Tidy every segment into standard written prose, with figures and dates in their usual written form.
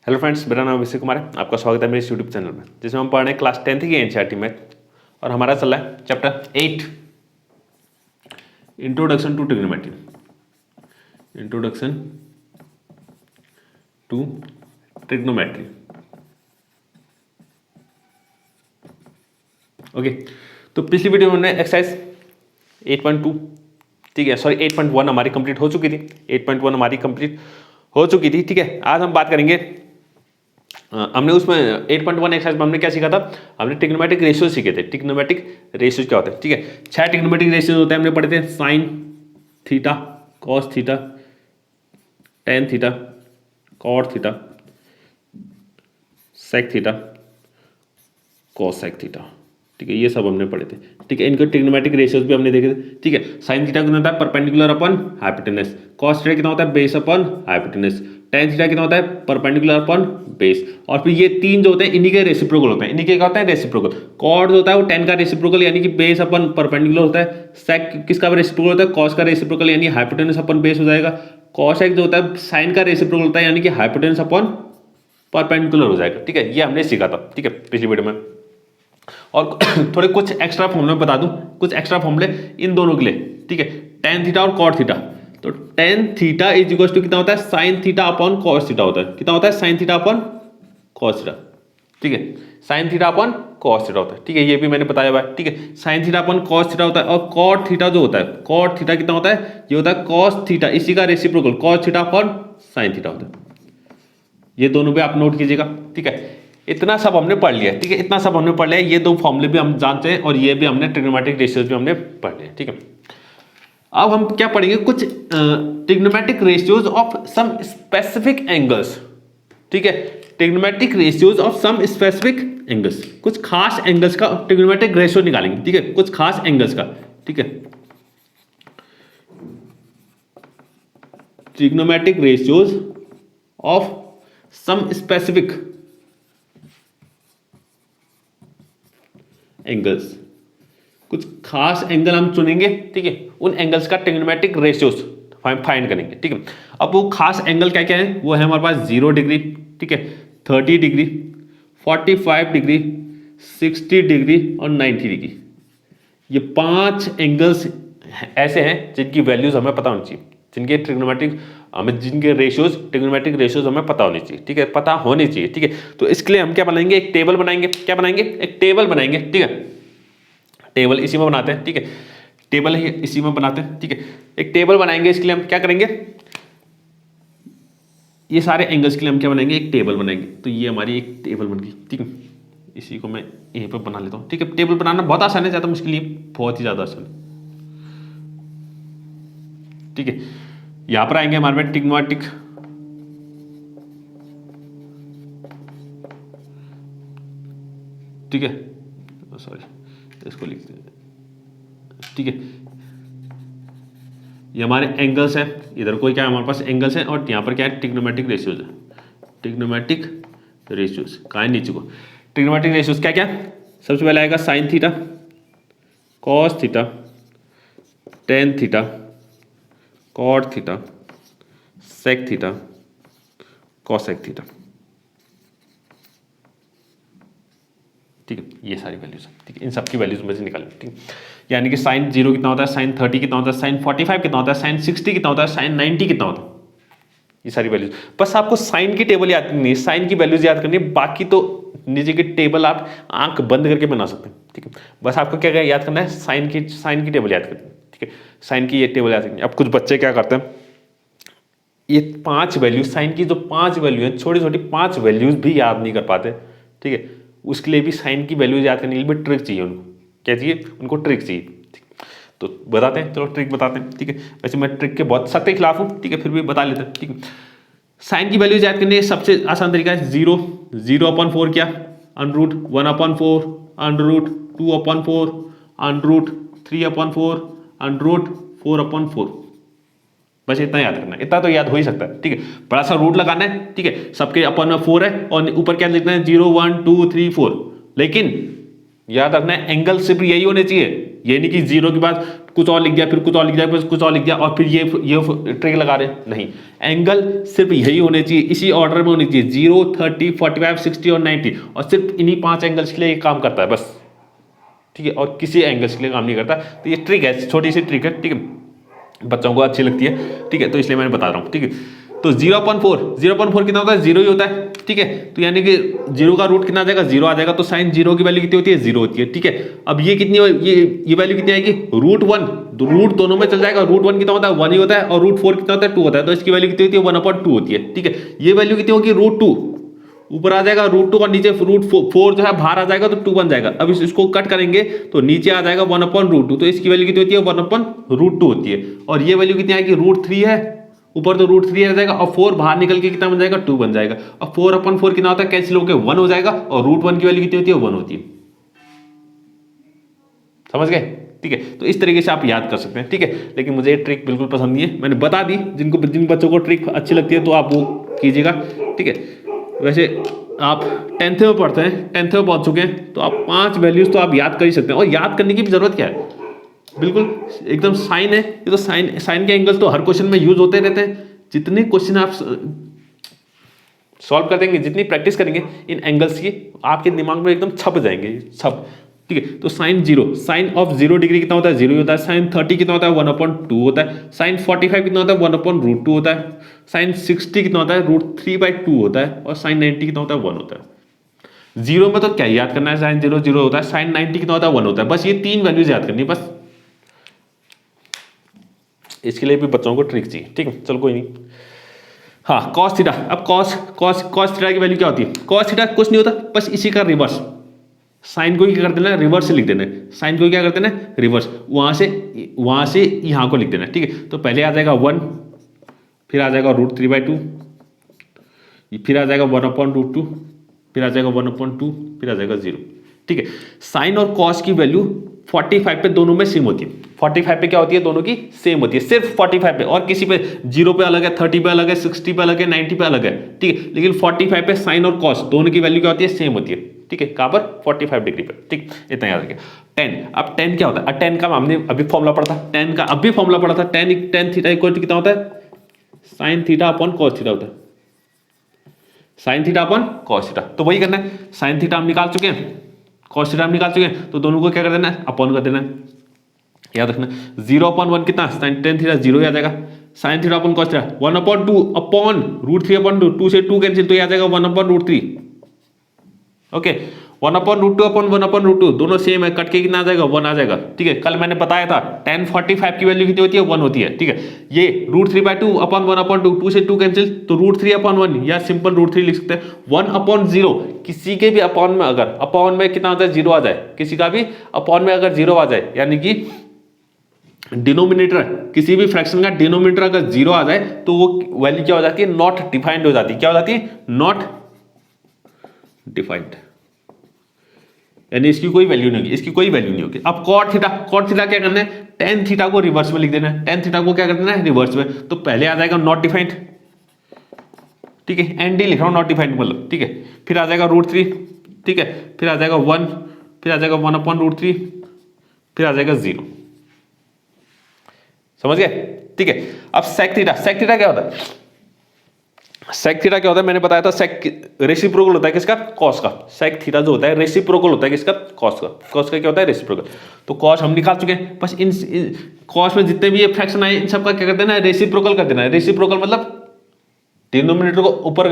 Hello friends, मेरा नाम अभिषेक कुमार है। आपका स्वागत है मेरे यूट्यूब चैनल में, जिसमें हम पढ़ रहे हैं क्लास 10th की एनसीईआरटी मैथ और हमारा चल रहा है chapter 8 introduction to trigonometry. Introduction to trigonometry. Okay, तो पिछली वीडियो में हमने एक्सरसाइज 8.2 ठीक है, सॉरी 8.1 हमारी कंप्लीट हो चुकी थी। 8.1 हमारी कंप्लीट हो चुकी थी। ठीक है, आज हम बात करेंगे हमने उसमें 8.1 एक्सरसाइज में हमने क्या सीखा था। हमने ट्रिग्नोमेट्रिक रेशियोज सीखे थे। ट्रिग्नोमेट्रिक रेशियोज क्या होते हैं? ठीक है, 6 ट्रिग्नोमेट्रिक रेशियोज होते हैं। हमने पढ़े थे sine theta, cos theta, tan theta, cot theta, sec theta, cosec theta. ठीक है, ये सब हमने पढ़े थे। ठीक है, इनके ट्रिग्नोमेट्रिक रेशियोज भी हमने देखे थे। ठीक है, साइन थीटा कितना होता है? Perpendicular upon hypotenuse. Cos theta कितना होता है? Base upon hypotenuse. Tan theta कितना होता है? Perpendicular upon base. और फिर ये तीन जो होते हैं इन्हीं के रेसिप्रोकल होते हैं। इन्हीं के क्या होता है? रेसिप्रोकल। कॉट जो होता है वो टेन का रेसिप्रोकल यानी कि बेस अपॉन परपेंडिकुलर होता है। सेक किसका रेसिप्रोकल होता है? कॉस का रेसिप्रोकल यानी हाइपोटेनस अपॉन बेस हो जाएगा। कॉसेक जो होता है साइन का रेसिप्रोकल होता है यानी कि हाइपोटेनस अपॉन परपेंडिकुलर हो जाएगा। ठीक है, ये हमने सीखा था। ठीक है, पिछली वीडियो में। और थोड़े कुछ एक्स्ट्रा फॉर्मूले बता दूं, कुछ एक्स्ट्रा फॉर्मूले इन दोनों के लिए। ठीक है, टेन थीटा और कॉट थीटा। तो tan theta is equal to कितना होता है? Sign theta upon cos theta होता है। कितना होता है? Sign theta upon cos theta. ठीक है, sign theta upon cos theta होता है। ठीक है, ये भी मैंने बताया हुआ है। ठीक है, sign theta upon cos theta होता है। और कॉट थीटा जो होता है, कॉट थीटा कितना होता है? ये होता है कॉस थीटा, इसी का reciprocal cos theta upon sine theta होता है। ये दोनों भी आप नोट कीजिएगा। ठीक है, इतना सब हमने पढ़ लिया। ठीक है, इतना सब हमने पढ़ लिया। ये दो फॉर्मूले भी हम जानते हैं और ये भी हमने ट्रिग्नोमेट्रिक रेशियोज भी हमने पढ़ लिया। ठीक है, अब हम क्या पढ़ेंगे? कुछ trigonometric ratios of some specific angles. ठीक है, trigonometric ratios of some specific angles, कुछ खास एंगल्स का ट्रिग्नोमेट्रिक रेशियो निकालेंगे। ठीक है, कुछ खास एंगल्स का। ठीक है, trigonometric ratios of some specific angles, कुछ खास एंगल हम चुनेंगे। ठीक है, उन एंगल्स का ट्रिग्नोमेट्रिक रेशियोज फाइंड करेंगे। ठीक है, अब वो खास एंगल क्या क्या है? वो है हमारे पास 0 डिग्री, ठीक है, 30 डिग्री, 45 डिग्री, 60 डिग्री और 90 डिग्री। ये 5 एंगल्स ऐसे हैं जिनकी वैल्यूज हमें पता होनी चाहिए, जिनके ट्रिग्नोमेट्रिक हमें जिनके रेशियोज ट्रिग्नोमेट्रिक रेशियोज हमें पता होनी चाहिए। ठीक है, पता होनी चाहिए। ठीक है, तो इसके लिए हम क्या बनाएंगे? एक टेबल बनाएंगे। क्या बनाएंगे? एक टेबल बनाएंगे। ठीक है, टेबल इसी में बनाते हैं। ठीक है, टेबल ही इसी में बनाते हैं। ठीक है, एक टेबल बनाएंगे। इसके लिए हम क्या करेंगे? ये सारे एंगल्स के लिए हम क्या बनाएंगे? एक टेबल बनाएंगे। तो ये हमारी एक टेबल बन गई। ठीक है, इसी को मैं यहीं पर बना लेता हूँ। ठीक है, टेबल बनाना बहुत आसान है, ज़्यादा मुश्किल नहीं, बहुत ही ज़्यादा आसान है। ठीक है, यहां पर आएंगे हमारे में ट्रिग्नोमेट्रिक ठीक है, सॉरी इसको लिखते हैं। ठीक है, ये हमारे एंगल्स हैं। इधर कोई क्या है? हमारे पास एंगल्स हैं और यहाँ पर क्या है? ट्रिग्नोमेट्रिक रेशियोज है। ट्रिग्नोमेट्रिक रेशियोज कहाँ है? नीचे को। ट्रिग्नोमेट्रिक रेशियोज क्या क्या? सबसे पहले आएगा sine theta, cos theta, tan theta, cot theta, sec theta, cosec theta. ठीक है, ये सारी वैल्यूज हैं। ठीक है, इन सब की वैल्यूज में से निकालें। ठीक है, यानी कि साइन 0 कितना होता है? साइन 30 कितना होता है? साइन 45 कितना होता है? साइन 60 कितना होता है? साइन 90 कितना होता है? ये सारी वैल्यूज। बस आपको साइन की टेबल याद करनी है, साइन की वैल्यूज याद करनी है। बाकी तो नीचे की टेबल आप आंख बंद करके बना सकते हैं। ठीक है, बस आपको क्या याद करना है? साइन की टेबल याद करनी है। ठीक है, साइन की ये टेबल याद करनी है। अब कुछ बच्चे क्या करते हैं, ये 5 वैल्यूज, साइन की जो 5 वैल्यू है, छोटी छोटी 5 वैल्यूज भी याद नहीं कर पाते। ठीक है, उसके लिए भी साइन की वैल्यूज याद करने के लिए भी ट्रिक चाहिए उनको। क्या चाहिए? उनको ट्रिक चाहिए। तो बताते हैं, चलो ट्रिक बताते हैं। ठीक है, वैसे मैं ट्रिक के बहुत सख्त के खिलाफ हूँ। ठीक है, फिर भी बता लेते हैं। ठीक है, साइन की वैल्यूज याद करने सबसे आसान तरीका है 0/4 क्या? √1/4, √2/4, √3/4, √4/4। बस इतना याद रखना है। इतना तो याद हो ही सकता है। ठीक है, बड़ा सा रूट लगाना है। ठीक है, सबके अपन में 4 है और ऊपर क्या लिखना है? 0 1 2 3 4। लेकिन याद रखना है एंगल सिर्फ यही होने चाहिए। ये नहीं कि 0 के बाद कुछ और लिख दिया, फिर कुछ और लिख दिया, फिर कुछ और लिख दिया, और फिर ये ट्रिक लगा रहे हैं। नहीं, एंगल सिर्फ यही होने चाहिए, इसी ऑर्डर में होनी चाहिए, 0, 30, 45, 60 और 90, और सिर्फ इन्हीं 5 एंगल्स के लिए ये काम करता है बस, ठीक है, और किसी एंगल्स के लिए काम नहीं करता। तो ये ट्रिक है, छोटी सी ट्रिक है, ठीक है, बच्चों को अच्छी लगती है, ठीक है, तो इसलिए मैंने बता रहा हूँ, ठीक है। तो 0/4 कितना होता है, 0 ही होता है, ठीक है। तो यानी कि 0 का रूट कितना आ जाएगा, 0 आ जाएगा। तो साइन 0 की वैल्यू कितनी होती है, 0 होती है, ठीक है। अब ये कितनी, ये वैल्यू कितनी आएगी, √1, रूट दोनों में चल जाएगा। √1 कितना होता है, 1 ही होता है, और √4 कितना होता है, 2 होता है। तो इसकी वैल्यू कितनी होती है, 1/2 होती है, ठीक है। ये वैल्यू कितनी होगी, √2, ऊपर आ जाएगा √2 और नीचे √4 जो है बाहर आ जाएगा, तो 2 बन जाएगा। अब इसको कट करेंगे तो नीचे आ जाएगा 1/√2, तो इसकी वैल्यू कितनी होती है, 1/√2 होती है। और ये वैल्यू कितनी आएगी, √3 है, ऊपर तो √3 आ जाएगा, और 4 बाहर निकल के कितना बन जाएगा, 2 बन जाएगा। और 4/4 कितना होता है, कैंसिल होकर 1 हो जाएगा, और √1 की वैल्यू कितनी होती है, 1 होती है। समझ गए, ठीक है। तो इस तरीके से आप याद कर सकते हैं, ठीक है। लेकिन मुझे ये ट्रिक बिल्कुल पसंद नहीं है, मैंने बता दी। जिन बच्चों को ट्रिक अच्छी लगती है तो आप वो कीजिएगा, ठीक है। वैसे आप 10th में पढ़ते हैं, 10th में पहुंच चुके हैं, तो आप 5 वैल्यूज तो आप याद कर ही सकते हैं। और याद करने की भी जरूरत क्या है, बिल्कुल एकदम साइन है ये, तो साइन के एंगल्स तो हर क्वेश्चन में यूज होते रहते हैं। जितने क्वेश्चन आप सॉल्व कर देंगे, जितनी प्रैक्टिस करेंगे इन एंगल्स की, आपके दिमाग में एकदम छप जाएंगे, छप, ठीक है। तो साइन 0, साइन ऑफ 0 डिग्री कितना होता है, 0 होता है। साइन 30 कितना होता है, 1/2 होता है। साइन 45 कितना होता है, 1/√2 होता है। साइन 60 कितना होता है, √3/2 होता है। और साइन 90 कितना होता है, 1 होता है। 0 में तो क्या याद करना है, साइन 0 0 होता है। साइन 90 कितना होता है, 1 होता है। बस ये 3 वैल्यूज याद करनी है बस। इसके लिए भी बच्चों को ट्रिक चाहिए, ठीक है, चलो कोई नहीं। हाँ, कॉस थीटा। अब कॉस थीटा की वैल्यू क्या होती है, कॉस थीटा कुछ नहीं होता, बस इसी का रिवर्स। साइन को क्या कर देना है, रिवर्स से लिख देना है। साइन को क्या कर देना है, रिवर्स, वहां से यहां को लिख देना है, ठीक है। तो पहले आ जाएगा 1, फिर आ जाएगा √3/2, फिर आ जाएगा 1/√2, फिर आ जाएगा 1/2, फिर आ जाएगा 0, ठीक है। साइन और कॉस की वैल्यू 45 पे दोनों में सेम होती है। 45 पे क्या होती है, दोनों की सेम होती है, सिर्फ 45 पे, और किसी पे 0 पे अलग है, 30 पे अलग है, 60 पे अलग है, 90 पे अलग है, ठीक है। लेकिन 45 पे साइन और कॉस दोनों की वैल्यू क्या होती है, सेम होती है, ठीक है। कहां पर, 45 डिग्री पर, ठीक। इतना याद रखिए। 10, अब 10 क्या होता है, 10 का हमने अभी फॉर्मूला पढ़ा था, 10 का अभी फॉर्मूला पढ़ा था। 10 थीटा इक्वल टू कितना होता है, sign theta upon cos theta होता है। Sign theta upon cos theta, तो वही करना है। साइन थीटा हम निकाल चुके हैं, कॉस थीटा हम निकाल चुके हैं, तो दोनों को क्या कर देना है, अपॉन कर देना है। याद रखना, 0/1 कितना, साइन 10 थीटा 0 आ जाएगा। Sign theta upon cos theta 1/2 upon √3/2, 2 से 2 कैंसिल, तो ये आ जाएगा 1/√3। ओके, 1/√2 अपॉन 1/√2 दोनों सेम है, कट के कितना आ जाएगा, 1 आ जाएगा, ठीक है। कल मैंने बताया था tan 45 की वैल्यू कितनी होती है, 1 होती है, ठीक है। ये √3/2 अपॉन 1/2, 2 से 2 कैंसिल, तो √3/1, या सिंपल √3 लिख सकते हैं। 1/0, किसी के भी अपॉन में, अगर अपॉन में कितना होता है, 0 आ जाए, किसी का भी अपॉन में अगर 0 आ जाए, यानी कि डिनोमिनेटर, किसी भी फ्रैक्शन का डिनोमिनेटर अगर 0 आ जाए, तो वो वैल्यू क्या हो जाती है, नॉट डिफाइंड हो जाती है। क्या हो जाती है, नॉट डिफाइंड, यानी इसकी कोई वैल्यू नहीं होगी, इसकी कोई वैल्यू नहीं होगी। अब कॉट थीटा क्या करना है, tan थीटा को रिवर्स में लिख देना है। tan थीटा को क्या कर देना है, रिवर्स में। तो पहले आ जाएगा नॉट डिफाइंड, ठीक है, ND लिख रहा हूं, नॉट डिफाइंड मतलब, ठीक है। फिर आ जाएगा √3, ठीक है। फिर आ जाएगा 1, फिर आ जाएगा 1/√3, फिर आ जाएगा 0। समझ गए, ठीक है। अब सेक थीटा क्या होता है, सेक थीटा क्या होता है, मैंने बताया था, सेक रेसिप्रोकल होता है किसका, कॉस का। सेक थीटा जो होता है रेसिप्रोकल होता है किसका, कॉस का। कॉस का क्या होता है, रेसिप्रोकल। तो कॉस हम निकाल चुके हैं, बस इन कॉस में जितने भी ये फ्रैक्शन आए, इन सबका क्या कर देना है, रेसिप्रोकल कर देना है। रेसिप्रोकल मतलब डिनोमिनेटर को ऊपर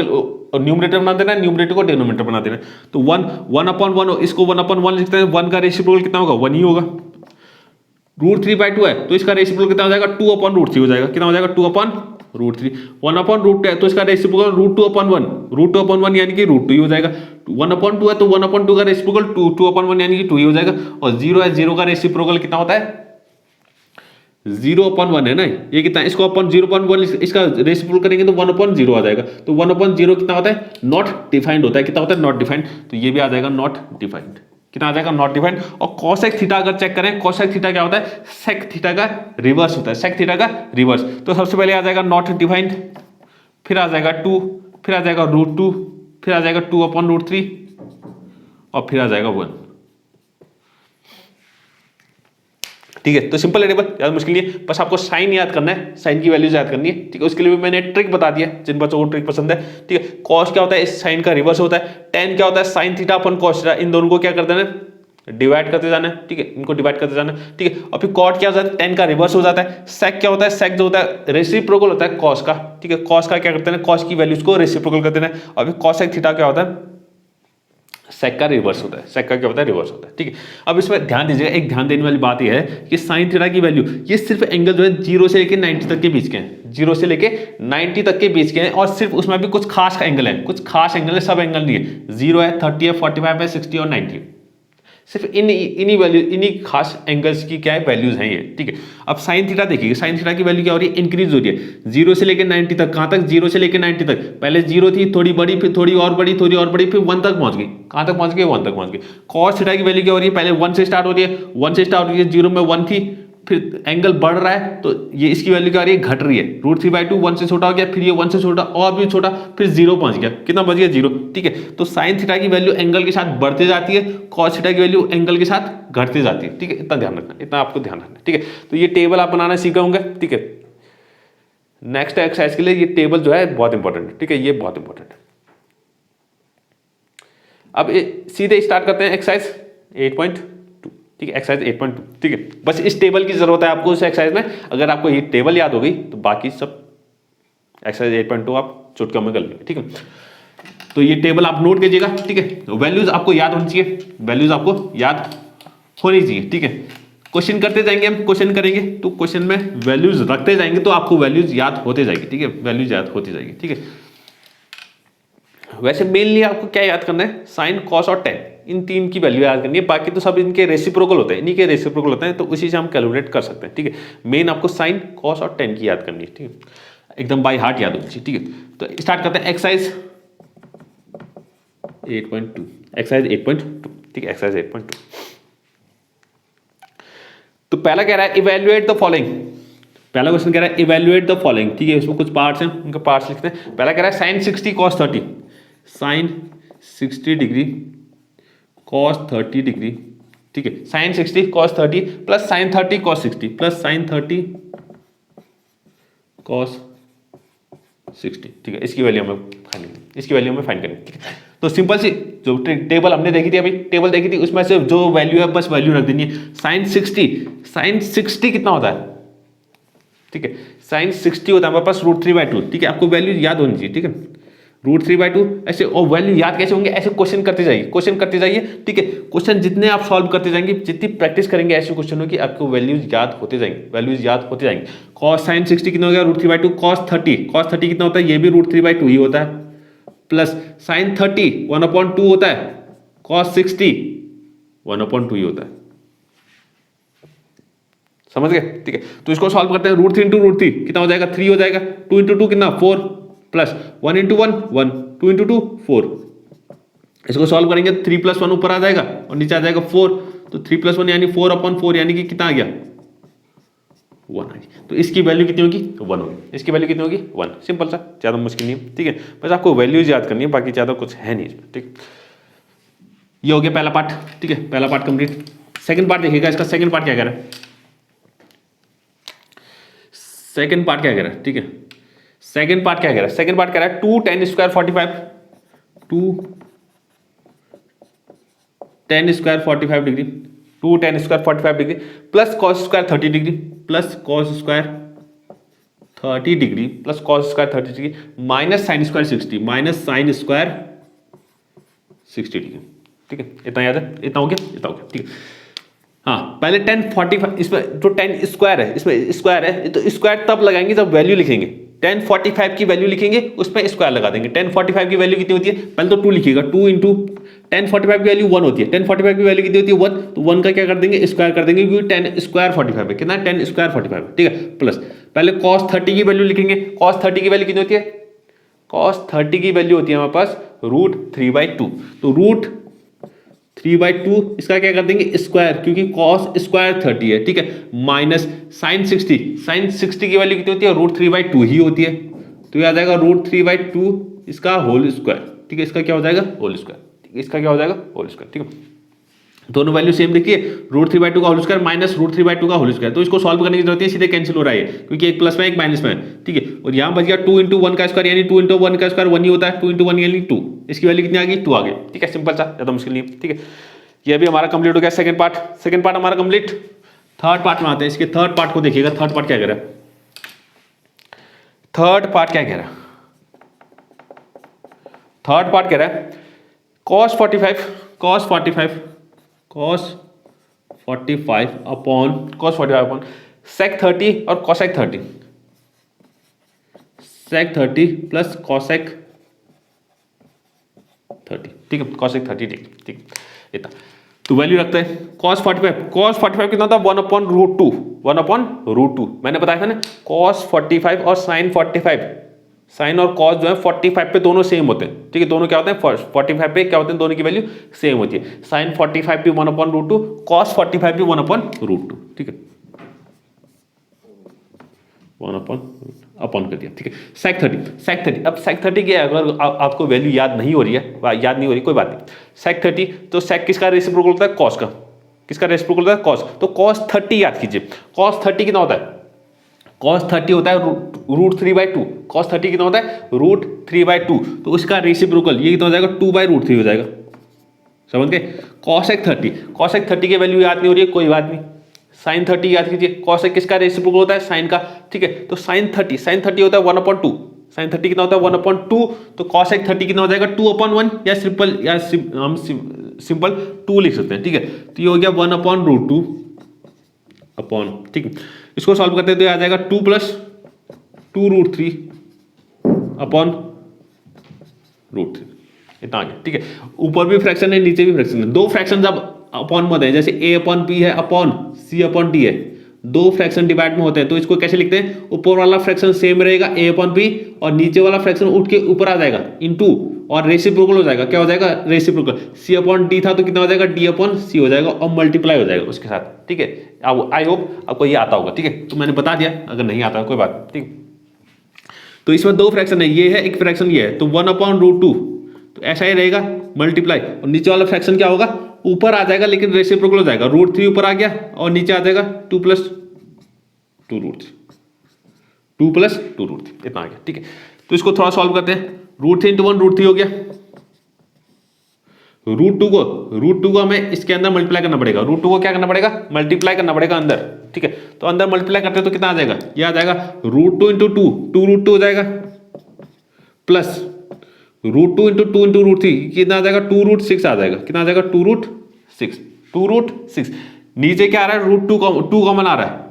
न्यूमरेटर बना देना है, न्यूमरेटर को डिनोमिनेटर बना देना है। तो 1/1, इसको 1/1 लिखते हैं। 1 का रेसिप्रोकल कितना होगा, 1 ही होगा। √3/2 है, तो इसका रेसिप्रोकल कितना हो जाएगा, 2/√3 हो जाएगा। कितना हो जाएगा, 2/√3। 1/√2 है, तो इसका रेसिप्रोकल √2/1, √2/1 यानी कि √2 ही हो जाएगा। 1/2 है, तो 1/2 का रेसिप्रोकल 2/1 यानी कि 2 ही हो जाएगा। और 0 है, 0 का रेसिप्रोकल कितना होता है, 0/1 है ना, ये कितना, इसको अपन 0/1 इसका रेसिप्रोकल करेंगे तो 1/0 आ जाएगा। तो 1/0 कितना होता है, नॉट डिफाइंड होता है। कितना होता है, नॉट डिफाइंड। तो ये भी आ जाएगा नॉट डिफाइंड। कितना आ जाएगा, नॉट डिफाइंड। और कोसेक थीटा अगर चेक करें, कोसेक थीटा क्या होता है, सेक थीटा का रिवर्स होता है, सेक थीटा का रिवर्स। तो सबसे पहले आ जाएगा नॉट डिफाइंड, फिर आ जाएगा 2, फिर आ जाएगा √2, फिर आ जाएगा 2/√3, और फिर आ जाएगा 1। ठीक है। तो सिंपल है टेबल, ज़्यादा मुश्किल नहीं है, बस आपको साइन याद करना है, साइन की वैल्यूज याद करनी है। ठीक है, उसके लिए भी मैंने ट्रिक बता दिया जिन बच्चों को ट्रिक पसंद है। ठीक है, कॉस क्या होता है, इस साइन का रिवर्स होता है, टेन क्या होता है, sign theta upon cos theta, इन दोनों को क्या कर देना है, डिवाइड करते जाना है। ठीक है, इनको डिवाइड करते जाना है। ठीक है, और फिर कॉट क्या होता है, टेन का रिवर्स हो जाता है। सेक क्या होता है, सेक जो होता है रेसिप्रोकल होता है कॉस का। ठीक है, कॉस का क्या करते हैं, कॉस की वैल्यूज को रेसिप्रोकल कर देना है। और फिर कॉसेक थीटा क्या होता है, सेक का रिवर्स होता है। सेक का क्या होता है, रिवर्स होता है। ठीक है, अब इसमें ध्यान दीजिएगा, एक ध्यान देने वाली बात यह है कि साइन थीटा की वैल्यू ये सिर्फ एंगल जो है 0 से लेके 90 तक के बीच के हैं, 0 से लेके 90 तक के बीच के हैं, और सिर्फ उसमें भी कुछ खास एंगल है, कुछ खास एंगल है, सब एंगल नहीं है। 0 है, 30 है, 45 है, 60 और 90 है। सिर्फ इन्हीं वैल्यू, इन्हीं खास एंगल्स की क्या है, वैल्यूज हैं ये। ठीक है, अब साइन थीटा देखिए, साइन थीटा की वैल्यू क्या हो रही है, इंक्रीज हो रही है 0 से लेकर 90 तक। कहां तक, 0 से लेकर 90 तक। पहले 0 थी, थोड़ी बड़ी, फिर थोड़ी और बड़ी, थोड़ी और बड़ी, फिर 1 तक पहुंच गई। कहां तक पहुंच गई, 1 तक पहुंच गई। कॉस थीटा की वैल्यू क्या हो रही है, पहले 1 से स्टार्ट हो रही है, 1 से स्टार्ट हो रही है, 0 में 1 थी, फिर एंगल बढ़ रहा है, तो ये इसकी वैल्यू क्या आ रही है, घट रही है। √3/2 1 से छोटा हो गया, फिर ये 1 से छोटा और भी छोटा, फिर 0 पहुंच गया। कितना पहुंच गया, 0। ठीक है, तो साइन थीटा की वैल्यू एंगल के साथ बढ़ते जाती है, कॉस थीटा की वैल्यू एंगल के साथ घटती जाती है। ठीक है, इतना ध्यान रखना, इतना आपको ध्यान रखना। ठीक है, तो ये टेबल आप बनाना सीखे होंगे। ठीक है, नेक्स्ट एक्सरसाइज के लिए ये टेबल जो है बहुत इंपॉर्टेंट है। ठीक है, ये बहुत इंपॉर्टेंट है। अब सीधे स्टार्ट करते हैं एक्सरसाइज 8.2। ठीक है, एक्सरसाइज 8.2। ठीक है, बस इस टेबल की जरूरत है आपको इस एक्सरसाइज में। अगर आपको ये टेबल याद हो गई तो बाकी सब एक्सरसाइज 8.2 आप चुटकियों में कर लेंगे। ठीक है, तो ये टेबल आप नोट कीजिएगा। ठीक है, वैल्यूज आपको याद होनी चाहिए, वैल्यूज आपको याद होनी चाहिए। ठीक है, क्वेश्चन करते जाएंगे, हम क्वेश्चन करेंगे तो क्वेश्चन में वैल्यूज रखते जाएंगे, तो आपको वैल्यूज याद होते जाएगी। ठीक है, वैल्यूज याद होती जाएगी। ठीक है, वैसे मेनली आपको क्या याद करना है, साइन, कॉस और टेन, इन तीन की वैल्यू याद करनी है। बाकी तो सब इनके रेसिप्रोकल होते हैं, इन्हीं के रेसिप्रोकल होते हैं, तो उसी से हम कैलकुलेट कर सकते हैं। ठीक है, मेन आपको साइन, कॉस और टेन की याद करनी है। ठीक है, एकदम बाय हार्ट याद होनी चाहिए। ठीक है, तो स्टार्ट करते हैं एक्सरसाइज 8.2। एक्सरसाइज 8.2। ठीक है, एक्सरसाइज 8.2। तो पहला कह रहा है इवैल्यूएट द फॉलोइंग। पहला क्वेश्चन कह रहा है इवैल्यूएट द फॉलोइंग। ठीक है, इसमें कुछ पार्ट्स हैं, उनके पार्ट्स लिखते हैं। पहला कह रहा है sine 60 cos 30, sine 60 degree cos 30 degree. ठीक है, sine 60 cos 30 plus sine 30 cos 60 plus sine 30 cos 60। ठीक है, इसकी वैल्यू हमें फाइंड करनी, इसकी वैल्यू हमें फाइंड करनी। ठीक है, तो सिंपल सी जो टेबल हमने देखी थी, अभी टेबल देखी थी, उसमें से जो वैल्यू है बस वैल्यू रख देनी है। साइन 60 कितना होता है, ठीक है, साइन 60 होता है हमारे पास √3/2। ठीक है, आपको वैल्यू याद होनी चाहिए। ठीक है, √3/2 ऐसे, और वैल्यू याद कैसे होंगे, ऐसे क्वेश्चन करते जाइए, क्वेश्चन करते जाइए। ठीक है, क्वेश्चन जितने आप सॉल्व करते जाएंगे, जितनी प्रैक्टिस करेंगे ऐसे क्वेश्चनों की, आपको वैल्यूज याद होते जाएंगे, वैल्यूज याद होते जाएंगे। कॉस साइन 60 कितना हो गया, √3/2। कॉस 30 कितना होता है, ये भी √3/2 ही होता है, प्लस साइन 30 1/2 होता है, कॉस 60 1/2 ही होता है। समझ गए। ठीक है, तो इसको सॉल्व करते हैं। √3 × √3 कितना हो जाएगा, 3 हो जाएगा। 2 × 2 कितना, 4, प्लस 1 × 1 1, 2 × 2 4। इसको सॉल्व करेंगे, 3 + 1 ऊपर आ जाएगा और नीचे आ जाएगा 4, तो 3 + 1 यानी 4/4, यानी कि कितना आ गया, 1 आ गया। तो इसकी वैल्यू कितनी होगी, 1 होगी। इसकी वैल्यू कितनी होगी, 1। सिंपल सा, ज़्यादा मुश्किल नहीं है। ठीक है, बस आपको वैल्यूज याद करनी है, बाकी ज़्यादा कुछ है नहीं इसमें। ठीक, ये हो गया पहला पार्ट। ठीक है, पहला पार्ट कंप्लीट। सेकंड पार्ट देखिएगा, इसका सेकंड पार्ट क्या कह रहा है, सेकंड पार्ट क्या कह रहा है। ठीक है, सेकंड पार्ट क्या कह रहा है, सेकंड पार्ट कह रहा है 2 tan² 45, 2 tan² 45 degree, 2 tan² 45 degree plus cos² 30 degree, plus cos² 30 degree, plus cos² 30 degree, minus sin² 60, minus sin² 60 degree. ठीक है, इतना याद है, इतना हो गया, इतना हो गया। ठीक है, हाँ, पहले tan 45, इसमें जो tan स्क्वायर है, इसमें स्क्वायर है, तो स्क्वायर तब लगाएंगे जब वैल्यू लिखेंगे। tan 45 की वैल्यू लिखेंगे, उसमें स्क्वायर लगा देंगे। tan 45 की वैल्यू कितनी होती है, पहले तो 2 लिखिएगा, 2 × tan 45 की वैल्यू 1 होती है। tan 45 की वैल्यू कितनी होती है, 1, तो 1 का क्या कर देंगे, स्क्वायर कर देंगे, क्योंकि tan² 45 है। कितना, tan² 45 है। ठीक है, प्लस पहले cos 30 की वैल्यू लिखेंगे। cos 30 की वैल्यू कितनी होती है, cos 30 की वैल्यू होती है हमारे पास √3/2, तो √3/2 इसका क्या कर देंगे, स्क्वायर, क्योंकि cos² 30 है। ठीक है, माइनस sin 60 की वैल्यू कितनी होती है, √3/2 ही होती है, तो ये आ जाएगा √3/2 इसका होल स्क्वायर। ठीक है, इसका क्या हो जाएगा, होल स्क्वायर। इसका क्या हो जाएगा, होल स्क्वायर। ठीक है, दोनों वैल्यू सेम देखिए, √3/2 का होल स्क्वायर माइनस √3/2 का होल स्क्वायर, तो इसको सॉल्व करने की जरूरत है, सीधे कैंसिल हो रहा है क्योंकि एक प्लस में एक माइनस में है, ठीक है। और यहाँ बच गया 2 × 1 का स्क्वायर, यानी 2 × 1 का स्क्वायर 1 ही होता है, 2 × 1 यानी 2, इसकी वैल्यू कितनी आ गई, 2 आ गई, ठीक है। सिंपल सा, ज़्यादा मुश्किल नहीं, ठीक है। ये भी हमारा कंप्लीट हो गया सेकंड पार्ट हमारा कंप्लीट। थर्ड पार्ट में आते हैं, इसके थर्ड पार्ट को देखिएगा, थर्ड पार्ट क्या कह रहा है, थर्ड पार्ट कह रहा है cos 45 अपॉन sec 30 और cosec 30, sec 30 प्लस cosec 30, ठीक है, cosec 30, ठीक इतना तो वैल्यू रखते हैं। cos 45 कितना था, 1/√2, मैंने बताया था ना, cos 45 और sin 45, साइन और कॉस जो है 45 पे दोनों सेम होते हैं, ठीक है, दोनों क्या होते हैं 45 पे क्या होते हैं, दोनों की वैल्यू सेम होती है। साइन 45 भी 1/√2, कॉस 45 भी 1/√2, ठीक है, 1/अपॉन कर दिया, ठीक है। sec 30, अब sec 30 क्या है, अगर आपको वैल्यू याद नहीं हो रही, कोई बात नहीं। sec 30 तो sec किसका रेसिप्रोकल होता है, कॉस का, किसका रेसिप्रोकल होता है, कॉस, तो cos 30 याद कीजिए। cos 30 कितना होता है, cos 30 होता है √3/2, cos 30 कितना होता है, √3/2, तो उसका रेसिप्रोकल ये कितना हो जाएगा, 2/√3 हो जाएगा, समझ गए। cosec 30 की वैल्यू याद नहीं हो रही है, कोई बात नहीं, sin 30 याद कीजिए। cosec किसका रेसिप्रोकल होता है, sin का, ठीक है, तो sin 30 होता है 1/2, sin 30 कितना होता है 1/2, तो cosec 30 कितना हो जाएगा 2/1, या हम सिंपल 2 लिख सकते हैं, ठीक है। तो ये हो गया 1/√2 अपॉन, ठीक है, इसको सॉल्व करते हैं तो ये आ जाएगा 2 + 2√3 अपॉन √3, इतना आ गया, ठीक है। ऊपर भी फ्रैक्शन है, नीचे भी फ्रैक्शन है, दो फ्रैक्शन जब अपॉन में होते हैं, जैसे a/p है अपॉन c/d है, दो फ्रैक्शन डिवाइड में होते हैं, तो इसको कैसे लिखते हैं, ऊपर वाला फ्रैक्शन सेम रहेगा a/p, और नीचे वाला फ्रैक्शन उठ के ऊपर आ जाएगा इनटू, और रेसिप्रोकल हो जाएगा, क्या हो जाएगा, रेसिप्रोकल, c/d था तो कितना हो जाएगा, d/c हो जाएगा, और मल्टीप्लाई हो जाएगा उसके साथ, ठीक है। अब आई होप आपको ये आता होगा, ठीक है, तो मैंने बता दिया, अगर नहीं आता कोई बात, ठीक। तो इसमें दो फ्रैक्शन है, ये है एक फ्रैक्शन, ये है, तो 1/√2, तो ऐसा ही रहेगा मल्टीप्लाई, और नीचे वाला फ्रैक्शन क्या होगा, ऊपर आ जाएगा लेकिन रेसिप्रोकल हो जाएगा, √3 ऊपर आ गया और नीचे आ जाएगा 2 + 2√3 इतना आ गया, ठीक है। तो इसको थोड़ा सॉल्व करते हैं, √3 × 1 √3 हो गया, √2 को हमें इसके अंदर मल्टीप्लाई करना पड़ेगा, √2 को क्या करना पड़ेगा, मल्टीप्लाई करना पड़ेगा अंदर, ठीक है। तो अंदर मल्टीप्लाई करते हैं तो कितना आ जाएगा, ये आ जाएगा √2 × 2 हो जाएगा, प्लस √2 × 2 × √3 कितना आ जाएगा, 2√6 आ जाएगा, कितना आ जाएगा, 2√6, नीचे क्या आ रहा है, √2 कॉमन आ रहा है,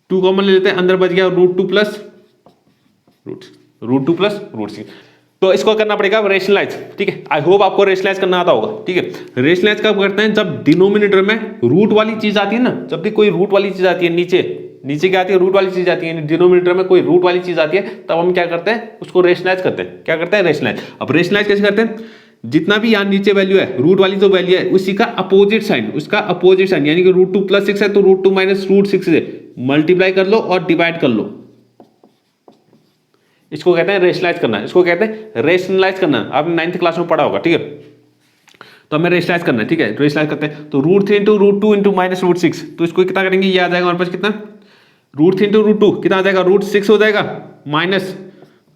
2 कॉमन ले लेते हैं, अंदर बच गया √2 + √6। तो इसको करना पड़ेगा रेशनलाइज, ठीक है। आई होप आपको रेशनलाइज करना आता होगा, ठीक है। रेशनलाइज कब करते हैं, जब डिनोमिनेटर में रूट वाली चीज आती है ना, जब भी कोई रूट वाली चीज आती है, नीचे क्या आती है, रूट वाली चीज आती है, डिनोमिनेटर में कोई रूट वाली चीज आती है, तब हम क्या करते हैं, उसको रेशनलाइज करते हैं, क्या करते हैं, रेशनलाइज। अब रेशनलाइज कैसे करते हैं, जितना भी यहाँ नीचे वैल्यू है, रूट वाली जो वैल्यू है, उसी का अपोजिट साइन, यानी कि √2 + 6 है तो √2 - √6 से मल्टीप्लाई कर लो और डिवाइड कर लो, इसको कहते हैं रेशनलाइज करना, इसको कहते हैं रेशनलाइज करना, आपने 9th क्लास में पढ़ा होगा, ठीक है। तो हमें रेशनलाइज करना है, ठीक है, रेशनलाइज करते हैं, तो √3 × √2 × -√6, तो इसको कितना करेंगे, ये आ जाएगा हमारे पास कितना, √3 × √2 कितना आ जाएगा, √6 हो जाएगा, माइनस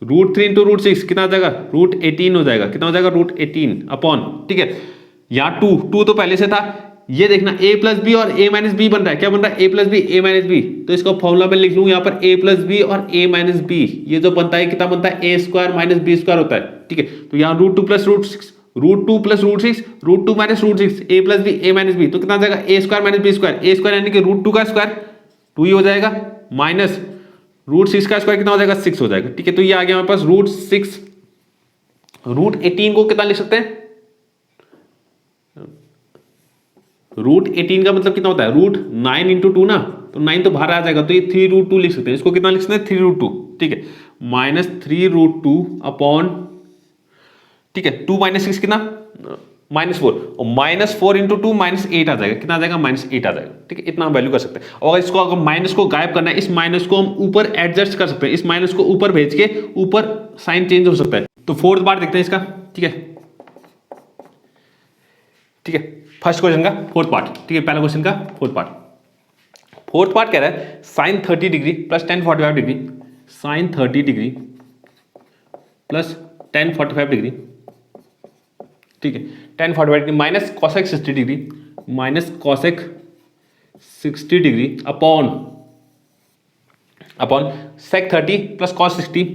√3 × √6 कितना आ जाएगा, √18 हो जाएगा, कितना हो जाएगा, √18 अपॉन, ठीक है। यहाँ 2 तो पहले से था, ये देखना a + b और a - b बन रहा है, क्या बन रहा है, a + b a - b, तो इसको फॉर्मूला में लिख लूँ यहाँ पर a + b और a - b, ये जो बनता है कितना बनता है, a² - b² होता है, ठीक है। तो यहाँ √2 + √6, √2 + √6, √2 - √6, a + b a - b, तो कितना आ जाएगा, a² - b², a² यानी कि √2 का स्क्वायर 2 ही हो जाएगा, माइनस √6 का स्क्वायर कितना हो जाएगा, 6 हो जाएगा, ठीक है। तो ये आ गया हमारे पास √6, √18 को कितना लिख सकते हैं, √18 का मतलब कितना होता है, √9 × 2 ना, तो 9 तो बाहर आ जाएगा, तो ये 3√2 लिख सकते हैं, इसको कितना लिख सकते हैं, 3√2, ठीक है, माइनस 3√2 अपॉन, ठीक है, 2 - 6 कितना, -4, और -4 × 2 -8 आ जाएगा, कितना आ जाएगा, -8 आ जाएगा, ठीक है। इतना हम वैल्यू कर सकते हैं, और इसको अगर माइनस को गायब करना है, इस माइनस को हम ऊपर एडजस्ट कर सकते हैं, इस माइनस को ऊपर भेज के ऊपर साइन चेंज हो सकता है। तो फोर्थ पार्ट देखते हैं इसका, ठीक है। ठीक है, फर्स्ट क्वेश्चन का फोर्थ पार्ट, ठीक है, पहला क्वेश्चन का फोर्थ पार्ट कह रहा है sine 30 degree plus tan 45 degree, sine 30 degree plus tan 45 degree, ठीक है, tan 45 degree minus cosec 60 degree, minus cosec 60 degree upon sec 30 plus cos 60,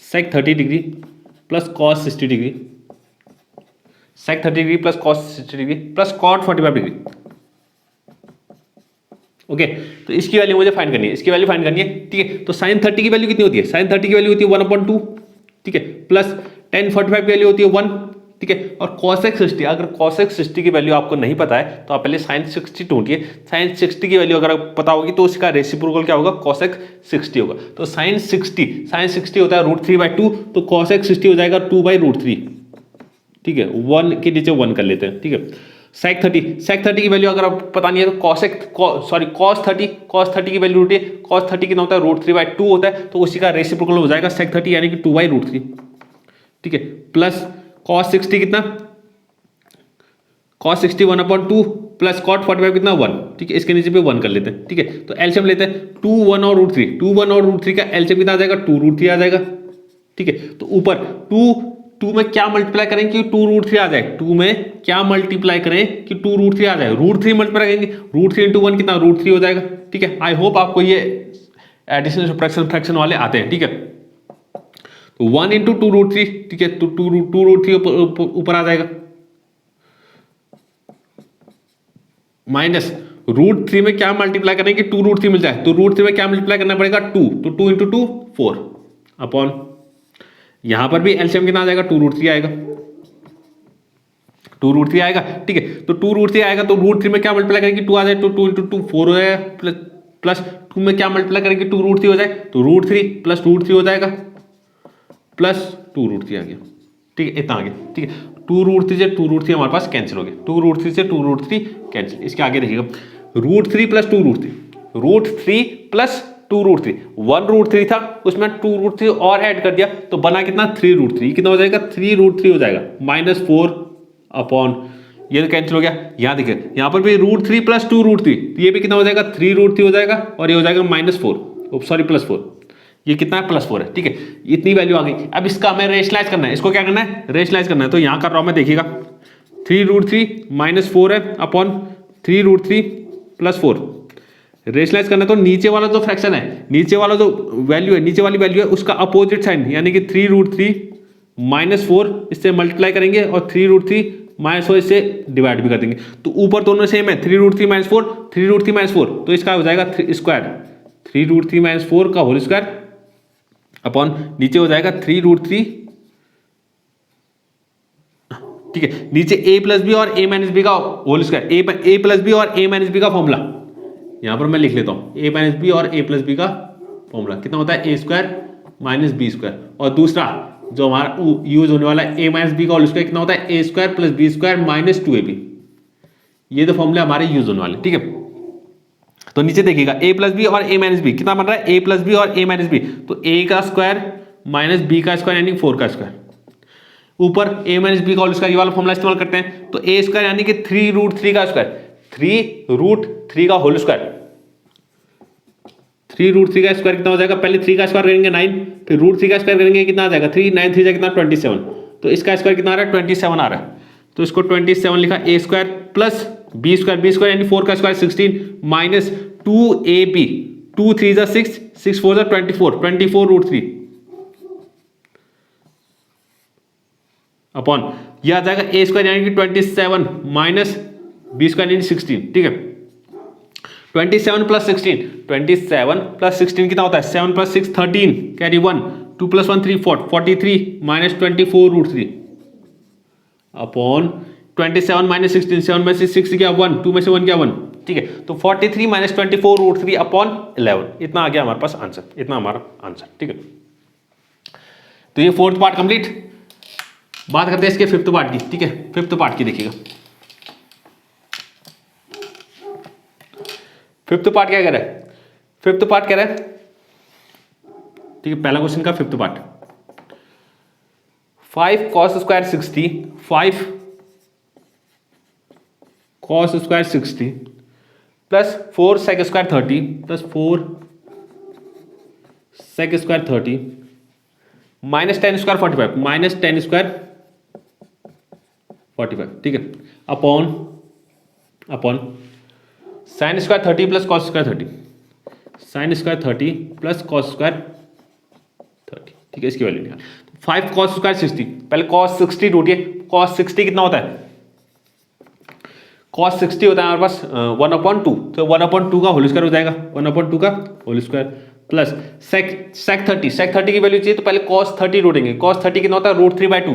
sec 30 degree plus cos 60 degree, sec 30 degree plus cos 60 degree plus cot 45 degree. Okay, तो इसकी value मुझे find करनी है, इसकी value find करनी है, ठीक है। तो साइन 30 की वैल्यू कितनी होती है, साइन 30 की वैल्यू होती है 1/2, ठीक है, प्लस टेन 45 की वैल्यू होती है 1, ठीक है, और कॉसेक 60, अगर कॉसेक 60 की वैल्यू आपको नहीं पता है तो आप पहले साइन 60 ढूंढिए, साइन 60 की वैल्यू अगर पता होगी तो उसका रेसिप्रोकल क्या होगा, कॉसेक 60 होगा। तो साइन 60 होता है √3/2, तो कॉसेक 60 हो जाएगा 2/√3, ठीक है, 1 के नीचे 1 कर लेते हैं, ठीक है। सेक 30 की वैल्यू अगर आप पता नहीं है तो कॉस 30 की वैल्यू होती है, कॉस 30 कितना होता है √3/2 होता है, तो उसी का रेसिप्रोकल हो जाएगा सेक 30 यानी कि 2/√3, ठीक है, प्लस कॉस 60 कितना, कॉस 60 1/2 प्लस कॉट 45 कितना 1, ठीक है, इसके नीचे पे 1 कर लेते हैं, ठीक है। तो एलसीएम लेते हैं 2 1 और √3 का एलसीएम कितना आ जाएगा 2√3 आ जाएगा, ठीक है। तो ऊपर 2 में क्या मल्टीप्लाई करें कि 2√3 आ जाए, 2 में क्या मल्टीप्लाई करें कि 2√3 आ जाए, √3 मल्टीप्लाई करेंगे, √3 × 1 कितना √3 हो जाएगा, ठीक है। आई होप आपको ये एडिशन सब्ट्रैक्शन फ्रैक्शन वाले आते हैं, ठीक है। तो 1 × 2√3, ठीक है, तो 2√3 ऊपर आ जाएगा, माइनस √3 में क्या मल्टीप्लाई करें कि 2√3 मिल जाए, तो √3 में क्या मल्टीप्लाई करना पड़ेगा 2, तो 2 × 2 4 अपॉन, यहां पर भी एलसीएम कितना आ जाएगा 2√3 आएगा, 2√3 आएगा, ठीक है। तो 2√3 आएगा तो √3 में क्या मल्टीप्लाई करेंगे 2 आ जाए, तो 2 × 2 4 हो जाएगा, प्लस 2 में क्या मल्टीप्लाई करेंगे 2√3 हो जाए, तो √3 प्लस √3 हो जाएगा, प्लस 2√3 आ गया, ठीक है, इतना आ गया, ठीक है। 2√3 से 2√3 हमारे पास कैंसिल हो गया, 2√3 से 2√3 कैंसिल। इसके आगे देखिएगा √3 प्लस 2√3, √3 प्लस 2√3, 1√3 था उसमें 2√3 और ऐड कर दिया तो बना कितना 3√3, कितना हो जाएगा 3√3 हो जाएगा, -4 अपॉन, ये तो कैंसिल हो गया। यहाँ देखिए यहाँ पर भी √3 प्लस 2√3, तो ये भी कितना हो जाएगा 3√3 हो जाएगा, और ये हो जाएगा -4, सॉरी +4, ये कितना है +4 है, ठीक है। इतनी वैल्यू आ गई। अब इसका हमें रेशनलाइज करना है, इसको क्या करना है रेशनलाइज करना है, तो यहाँ कर रहा हूँ मैं, देखिएगा 3√3 -4 है अपॉन 3√3 +4, रेशनलाइज करना है। तो नीचे वाला जो फ्रैक्शन है, नीचे वाला जो वैल्यू है, नीचे वाली वैल्यू है उसका अपोजिट साइन यानी कि 3√3 -4 इससे मल्टीप्लाई करेंगे और 3√3 -4 इससे डिवाइड भी कर देंगे, तो ऊपर दोनों सेम है 3√3 -4 3√3 -4, तो इसका हो जाएगा स्क्वायर 3√3 -4 का होल स्क्वायर अपॉन नीचे हो जाएगा 3√3, ठीक है। नीचे a + b और a - b का होल स्क्वायर, a + b और a - b का फॉर्मूला यहां पर मैं लिख लेता हूं, a - b और a + b का फॉर्मूला कितना होता है a² - b², और दूसरा जो हमारा यूज होने वाला है a - b का होल स्क्वायर कितना होता है a² + b² - 2ab, ये तो फॉर्मूले हमारे यूज होने वाले, ठीक है। तो नीचे देखिएगा a + b और a - b कितना बन रहा है a + b और a - b, तो a का स्क्वायर माइनस b का स्क्वायर यानी 4 का स्क्वायर, ऊपर a - b का होल स्क्वायर, ये वाला फॉर्मूला इस्तेमाल करते हैं, तो a² यानी कि 3√3 का स्क्वायर, 3√3 का होल स्क्वायर, 3√3 का स्क्वायर कितना हो जाएगा, पहले 3 का स्क्वायर करेंगे 9, फिर √3 का स्क्वायर करेंगे कितना आ जाएगा 3, 9 3 कितना 27, तो इसका स्क्वायर कितना आ रहा है 27 आ रहा है, तो इसको 27 लिखा a² प्लस b² यानी 4 का स्क्वायर 16 माइनस 2ab, 2 3 6 6 4 24 अपॉन यह आ जाएगा a² यानी कि 27 माइनस b² यानी 16, ठीक है। 27 + 16, 27 + 16 कितना होता है 7 + 6 13 कैरी 1, 2 + 1 3 4 43 माइनस 24√3 अपॉन 27 - 16, 7 में से 6 गया 1, 2 में से 1 गया 1, ठीक है। तो 43 - 24√3 अपॉन 11, इतना आ गया हमारे पास आंसर, इतना हमारा आंसर, ठीक है। तो ये फोर्थ पार्ट कंप्लीट। बात करते हैं इसके फिफ्थ पार्ट की, ठीक है। फिफ्थ पार्ट की देखिएगा, फिफ्थ पार्ट क्या कह रहा है, फिफ्थ पार्ट कह रहा है, ठीक है, पहला क्वेश्चन का fifth part 5 cos² 60, 5 cos square 60 plus 4 sec square 30 plus 4 sec square 30 minus 10 square 45 minus 10 square 45, ठीक है, upon upon sine square 30 plus cos square 30 sine square 30 plus cos square 30, ठीक है, इसकी वैल्यू निकाल। 5 कॉस स्क्वायर 60, पहले cos 60 ढूंढिए। Cos 60 कितना होता है? कॉस 60 होता है हमारे पास 1/2, तो 1/2 का होल स्क्वायर हो जाएगा, 1/2 का होल स्क्वायर प्लस सेक 30 की वैल्यू चाहिए तो पहले कॉस 30 ढूंढेंगे। कॉस 30 कितना होता है? √3/2,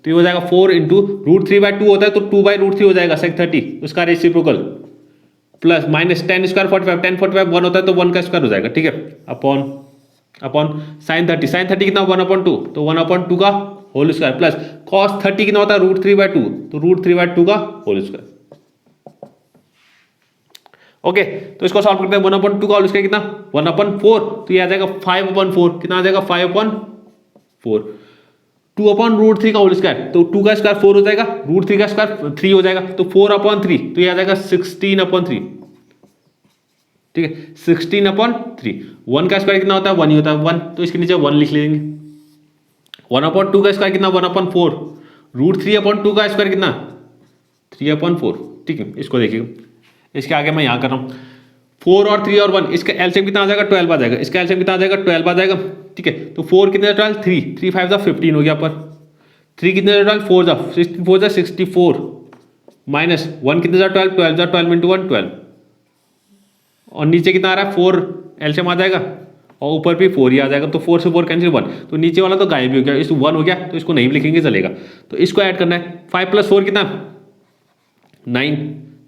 तो ये हो जाएगा 4 इंटू √3/2 होता है तो 2/√3 हो जाएगा सेक 30, उसका रेसिप्रोकल प्लस माइनस 10 स्क्वायर 45, 10 45 1 होता है तो 1 का स्क्वायर हो जाएगा, ठीक है, अपॉन साइन 30 कितना 1/2, तो 1/2 का होल स्क्वायर प्लस कॉस 30 कितना होता है? √3/2, तो √3/2 का होल स्क्वायर। ओके, तो इसको सॉल्व करते हैं। 1/2 का होल स्क्वायर कितना? 1/4, तो ये आ जाएगा 5/4, कितना आ जाएगा? 5/4। 2/√3 का होल स्क्वायर, तो 2 का स्क्वायर 4 हो जाएगा, √3 का स्क्वायर 3 हो जाएगा, तो 4/3, तो ये आ जाएगा 16/3, ठीक है, 16/3। 1 का स्क्वायर कितना होता है? 1 ही होता है, 1, तो इसके नीचे 1 लिख लेंगे। 1/2 का स्क्वायर कितना? 1/4। √3/2 का स्क्वायर कितना? 3/4, ठीक है, इसको देखिएगा। इसके आगे मैं यहाँ कर रहा हूँ 4 और 3 और 1, इसका एलसीएम कितना आ जाएगा? 12 आ जाएगा। इसका एलसीएम कितना आ जाएगा? 12 आ जाएगा, ठीक है, तो 4 कितने 12, 3 5 जा 15 हो गया पर 3 कितने 12, 4 जा 64 जा 64 माइनस 1 कितने जा 12, 12 जा 12 इंटू 1 12, और नीचे कितना आ रहा है? 4 एलसीएम आ जाएगा और ऊपर भी 4 ही आ जाएगा, तो 4 से 4 कैंसिल 1, तो नीचे वाला तो गायब ही हो गया, इस 1 हो गया तो इसको नहीं लिखेंगे चलेगा, तो इसको ऐड करना है। 5 + 4 कितना? 9,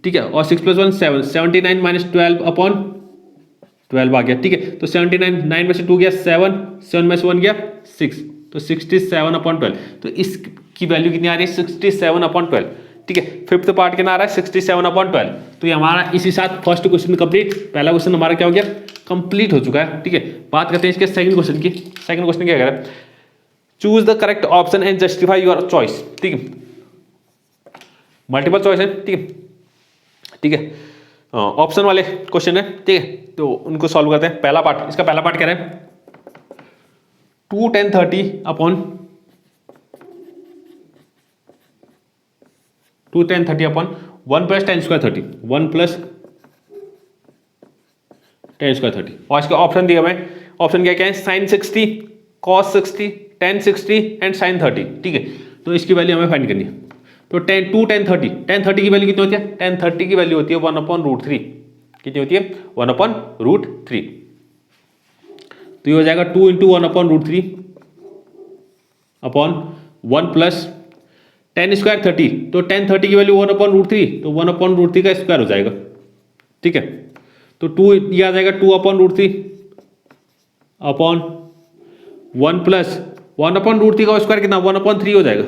ठीक है, और 6 + 1 7, 79 माइनस 12/12 आ गया, ठीक है, तो 79, 9 में से 2 गया 7, 7 में से 1 गया 6, तो 67/12, तो इसकी वैल्यू कितनी आ रही है? 67/12, ठीक है। 5th पार्ट कितना आ रहा है? 67/12, तो ये हमारा इसी साथ फर्स्ट क्वेश्चन कंप्लीट, पहला क्वेश्चन हमारा क्या हो गया? कंप्लीट हो चुका है, ठीक है। बात करते हैं इसके सेकंड क्वेश्चन की। सेकंड क्वेश्चन क्या कह रहा है? Choose the correct option and justify your choice, ठीक है, मल्टीपल चॉइस है, ठीक है, ठीक है, ऑप्शन वाले क्वेश्चन है, ठीक है, तो उनको सॉल्व करते हैं। पहला पार्ट, इसका पहला पार्ट कह रहा है 2 tan 30 upon 2 tan 30 upon 1 + tan square 30, 1 + tan square 30, और इसका ऑप्शन दिया मैं, ऑप्शन क्या क्या है? Sine 60, cos 60, tan 60 and sine 30, ठीक है, तो इसकी वैल्यू हमें फाइंड करनी है। तो 2 tan 30, tan 30 की वैल्यू कितनी होती है? tan 30 की वैल्यू होती है 1/√3, कितनी होती है? 1/√3, तो ये हो जाएगा 2 × 1/√3 अपॉन 1 + tan स्क्वायर 30, तो tan 30 की वैल्यू 1/√3, तो 1/√3 का स्क्वायर हो जाएगा, ठीक है, तो 2 ये आ जाएगा 2/√3 अपॉन 1 + 1/√3 का स्क्वायर कितना? 1/3 हो जाएगा,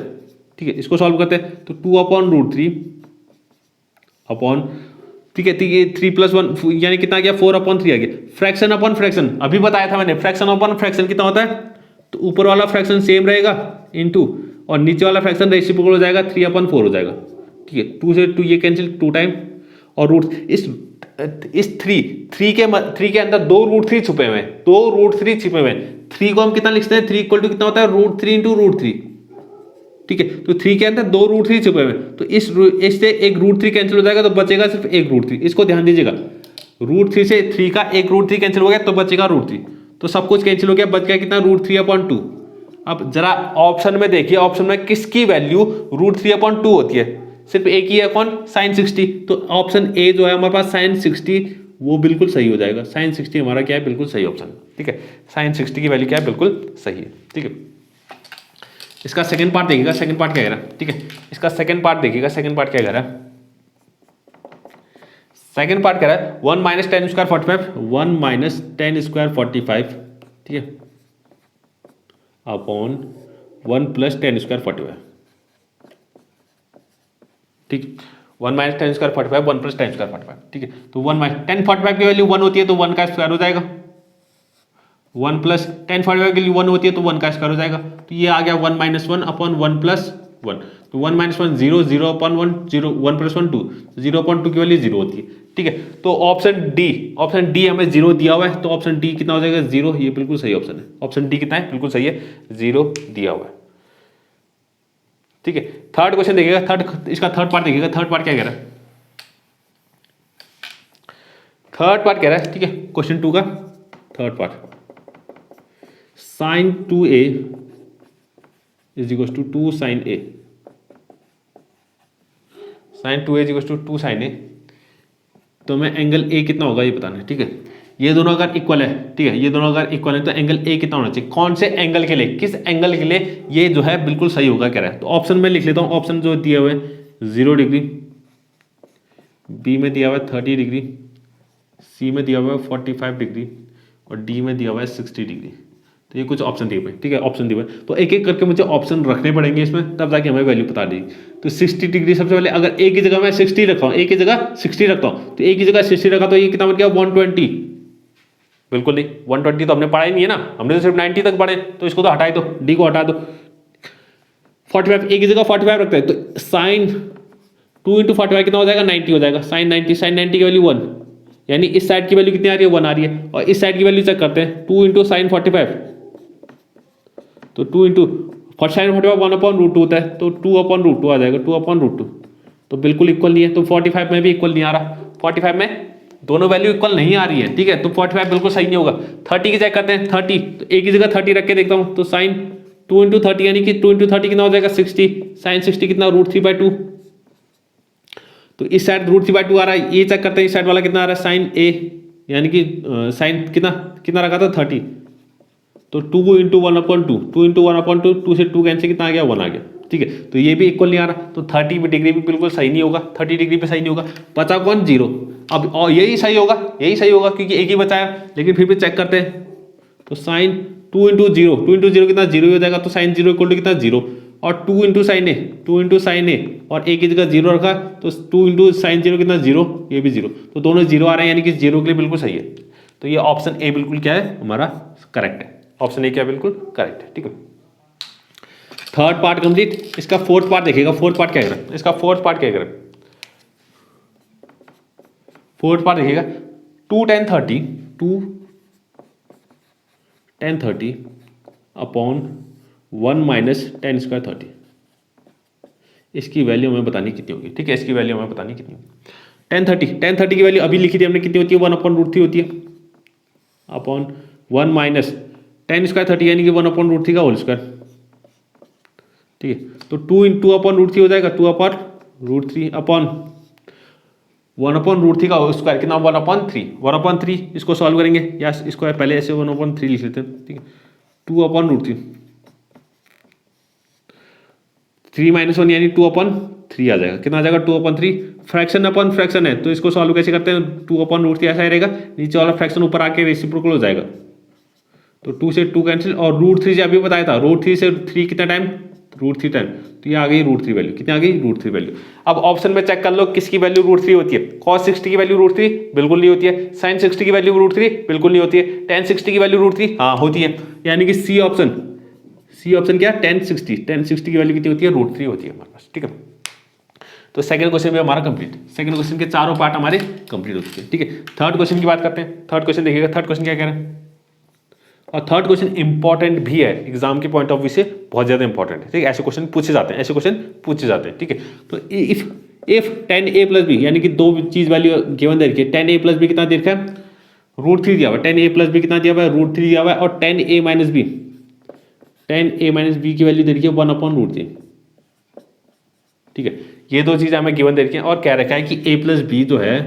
ठीक है, इसको सॉल्व करते हैं, तो 2/√3 अपॉन, ठीक है, 3 + 1 यानी कितना आ गया? 4/3 आ गया। फ्रैक्शन अपॉन फ्रैक्शन अभी बताया था मैंने, फ्रैक्शन अपॉन फ्रैक्शन कितना होता है? तो ऊपर वाला फ्रैक्शन सेम रहेगा इनटू, और नीचे वाला फ्रैक्शन रेसिप्रोकल हो जाएगा, 3/4 हो जाएगा, ठीक है, 2 से 2 ये कैंसिल 2 टाइम, और रूट इस 3 के अंदर 2 √3 छुपे हुए हैं, 2 √3 छुपे हुए हैं। 3 को हम कितना लिखते हैं? 3 = कितना होता है? √3 × √3, ठीक है, तो 3 के अंदर 2 √3 छुपे हुए हैं, तो इससे एक √3 कैंसिल हो जाएगा, तो बचेगा सिर्फ एक √3। इसको ध्यान दीजिएगा, √3 से 3 का एक √3 कैंसिल हो गया तो बचेगा √3, तो सब कुछ कैंसिल हो गया, बच गया कितना? √3/2। अब जरा ऑप्शन में देखिए, ऑप्शन में किसकी वैल्यू √3/2 होती है? सिर्फ एक ही है, कौन? साइन 60, तो ऑप्शन ए जो है हमारे पास साइन 60 वो बिल्कुल सही हो जाएगा। साइन 60 हमारा क्या है? बिल्कुल सही ऑप्शन, ठीक है, साइन 60 की वैल्यू क्या है? बिल्कुल सही है, ठीक है। इसका सेकंड पार्ट देखिएगा, सेकंड पार्ट क्या कह रहा है, ठीक है, इसका सेकंड पार्ट देखिएगा, सेकंड पार्ट क्या कह रहा है? सेकंड पार्ट कह रहा है 1 - tan स्क्वायर 45, 1 - tan स्क्वायर 45, ठीक है, अपॉन 1 + tan स्क्वायर 45, ठीक, 1 - tan स्क्वायर 45, 1 + tan स्क्वायर 45, ठीक है, तो 1 - tan 45 की वैल्यू 1 होती है तो 1 का स्क्वायर हो जाएगा, 1 + tan 45 की वैल्यू 1 होती है तो 1 का स्क्वायर हो जाएगा, तो ये आ गया 1 - 1 अपॉन 1 + 1, तो 1 माइनस 1 0, 0 अपॉन 1 0, 1 प्लस 1 2, 0 अपॉन 2 की वैल्यू 0 होती है, ठीक है। तो ऑप्शन डी हमें 0 दिया हुआ है, तो ऑप्शन डी कितना हो जाएगा 0, ये बिल्कुल सही ऑप्शन है। ऑप्शन डी कितना है, बिल्कुल सही है, 0 दिया हुआ है, ठीक है। थर्ड क्वेश्चन देखिएगा, इसका थर्ड पार्ट देखिएगा। थर्ड पार्ट क्या कह रहा है, थर्ड पार्ट कह रहा है, ठीक है, क्वेश्चन 2 का third part, sin 2a is equal to 2 sin a, sin 2a is equal to 2 sin a। तो मैं एंगल a कितना होगा ये बताना है, ठीक है। ये दोनों अगर इक्वल है, ठीक है, ये दोनों अगर इक्वल है तो एंगल a कितना होना चाहिए, कौन से एंगल के लिए, किस एंगल के लिए ये जो है बिल्कुल सही होगा कह रहा है। तो ऑप्शन में लिख लेता हूँ, ऑप्शन जो दिए हुए 0 डिग्री, बी में दिया हुआ है 30 डिग्री, सी में दिया हुआ है 45 डिग्री और डी में दिया हुआ है 60 डिग्री। तो ये कुछ ऑप्शन दिए हुए, ठीक है, ऑप्शन दिए हुए। तो एक एक करके मुझे ऑप्शन रखने पड़ेंगे इसमें, तब जाके हमें वैल्यू बता देगी। तो 60 डिग्री सबसे पहले, अगर ए की जगह मैं 60 रखता हूँ, ए की जगह 60 रखता हूँ, तो ए की जगह 60 रखा तो ये कितना बन गया 120, बिल्कुल नहीं 120 तो हमने पढ़ा ही नहीं है ना, हमने तो सिर्फ 90 तक पढ़े, तो इसको तो हटाए दो, डी को हटा दो। 45 ए की जगह 45 रखते हैं, तो साइन 2 इंटू 45 कितना हो जाएगा 90 हो जाएगा, साइन 90 की वैल्यू 1, यानी इस साइड की वैल्यू कितनी आ रही है 1 आ रही है, और इस साइड की वैल्यू चेक करते हैं 2 इंटू साइन 45, तो 2 इंटू साइन 45 1 अपॉन रूट 2 होता है, तो 2 अपॉन रूट 2 आ जाएगा, 2 अपॉन रूट 2, तो बिल्कुल इक्वल नहीं है। तो 45 में भी इक्वल नहीं आ रहा, 45 में दोनों वैल्यू इक्वल नहीं आ रही है, ठीक है, तो 45 बिल्कुल सही नहीं होगा। 30 की चेक करते हैं, 30 तो एक ही जगह 30 रख के देखता हूँ, तो साइन 2 इंटू 30 यानी कि 2 इंटू 30 कितना हो जाएगा 60, साइन 60 कितना √3/2, तो इस साइड √3/2 आ रहा है, ये चेक करते हैं इस साइड वाला कितना आ रहा है साइन ए, यानी कि साइन कितना रखा था 30, तो 2 इंटू 1/2, 2 इंटू 1/2, 2 से 2 कैंसिल कितना आ गया 1 आ गया, ठीक है। तो ये भी इक्वल नहीं आ रहा, तो 30 डिग्री भी बिल्कुल सही नहीं होगा, 30 डिग्री पे सही नहीं होगा, बचा कौन 0। अब और यही सही होगा, यही सही होगा क्योंकि एक ही बचाया, लेकिन फिर भी चेक करते हैं, तो साइन 2 इंटू 0 कितना 0 ही हो जाएगा, तो साइन 0 इक्वल टू कितना 0, और 2 इंटू साइन ए और एक की जगह 0 रखा, तो 2 इंटू साइन 0 कितना 0, ये भी 0, तो दोनों 0 आ रहे हैं, यानी कि 0 के लिए बिल्कुल सही है। तो ये ऑप्शन ए बिल्कुल क्या है हमारा करेक्ट है, ऑप्शन ए क्या बिल्कुल करेक्ट है, ठीक है। Third part complete. इसका फोर्थ पार्ट देखिएगा, फोर्थ पार्ट क्या कह रहा है, इसका फोर्थ पार्ट क्या कह रहा है, फोर्थ पार्ट देखिएगा 2 tan 30 upon 1 minus tan square 30, इसकी वैल्यू हमें बतानी कितनी होगी, ठीक है, इसकी वैल्यू हमें बतानी कितनी होगी। tan 30 की वैल्यू अभी लिखी थी हमने, कितनी होती है 1/√3 होती है, अपॉन 1 माइनस tan स्क्वायर 30 यानी कि 1/√3 का होल स्क्वायर, ठीक है। तो 2 अपॉन √3 हो जाएगा, 2 अपॉन √3 अपॉन 1/√3 का स्क्वायर कितना 1/3, इसको सॉल्व करेंगे, या इसको पहले ऐसे 1/3 लिख लेते हैं, ठीक है। 2 अपॉन √3, 3 - 1 यानी 2/3 आ जाएगा, कितना आ जाएगा 2/3, फ्रैक्शन अपॉन फ्रैक्शन है, तो इसको सॉल्व कैसे करते हैं, 2/√3 ऐसा ही रहेगा, नीचे वाला फ्रैक्शन ऊपर आके रेसिप्रोकल हो जाएगा, तो 2 से 2 कैंसिल, और √3 से अभी बताया था, √3 से 3 कितना टाइम √3 टाइम, तो ये आ गई √3 वैल्यू, कितनी आ गई √3 वैल्यू। अब ऑप्शन में चेक कर लो किसकी वैल्यू √3 होती है, cos 60 की वैल्यू √3 बिल्कुल नहीं होती है, sin 60 की वैल्यू √3 बिल्कुल नहीं होती है, tan 60 की वैल्यू √3 हाँ होती है, यानी कि सी ऑप्शन क्या tan 60 की वैल्यू कितनी होती है √3 होती है हमारे पास, ठीक है। तो सेकंड क्वेश्चन भी हमारा कंप्लीट, सेकंड क्वेश्चन के चारों पार्ट हमारे कंप्लीट हो चुके हैं, ठीक है। थर्ड क्वेश्चन की बात करते हैं, थर्ड क्वेश्चन देखिएगा, थर्ड क्वेश्चन क्या कह रहा है, और थर्ड क्वेश्चन इंपॉर्टेंट भी है, एग्जाम के पॉइंट ऑफ व्यू से बहुत ज्यादा इंपॉर्टेंट है, ठीक है, ऐसे क्वेश्चन पूछे जाते हैं, ठीक है। तो if tan a plus B, यानी कि दो चीज वैल्यू गिवन दे रखी है, tan a प्लस बी कितना दे रखा है √3 दिया हुआ है, tan a प्लस बी कितना दिया हुआ है √3 दिया हुआ है, और tan a माइनस बी की वैल्यू दे रखी है 1/√3, ठीक है। ये दो चीजें हमें गिवन दे रखी है, और कह रखा है कि a प्लस बी जो है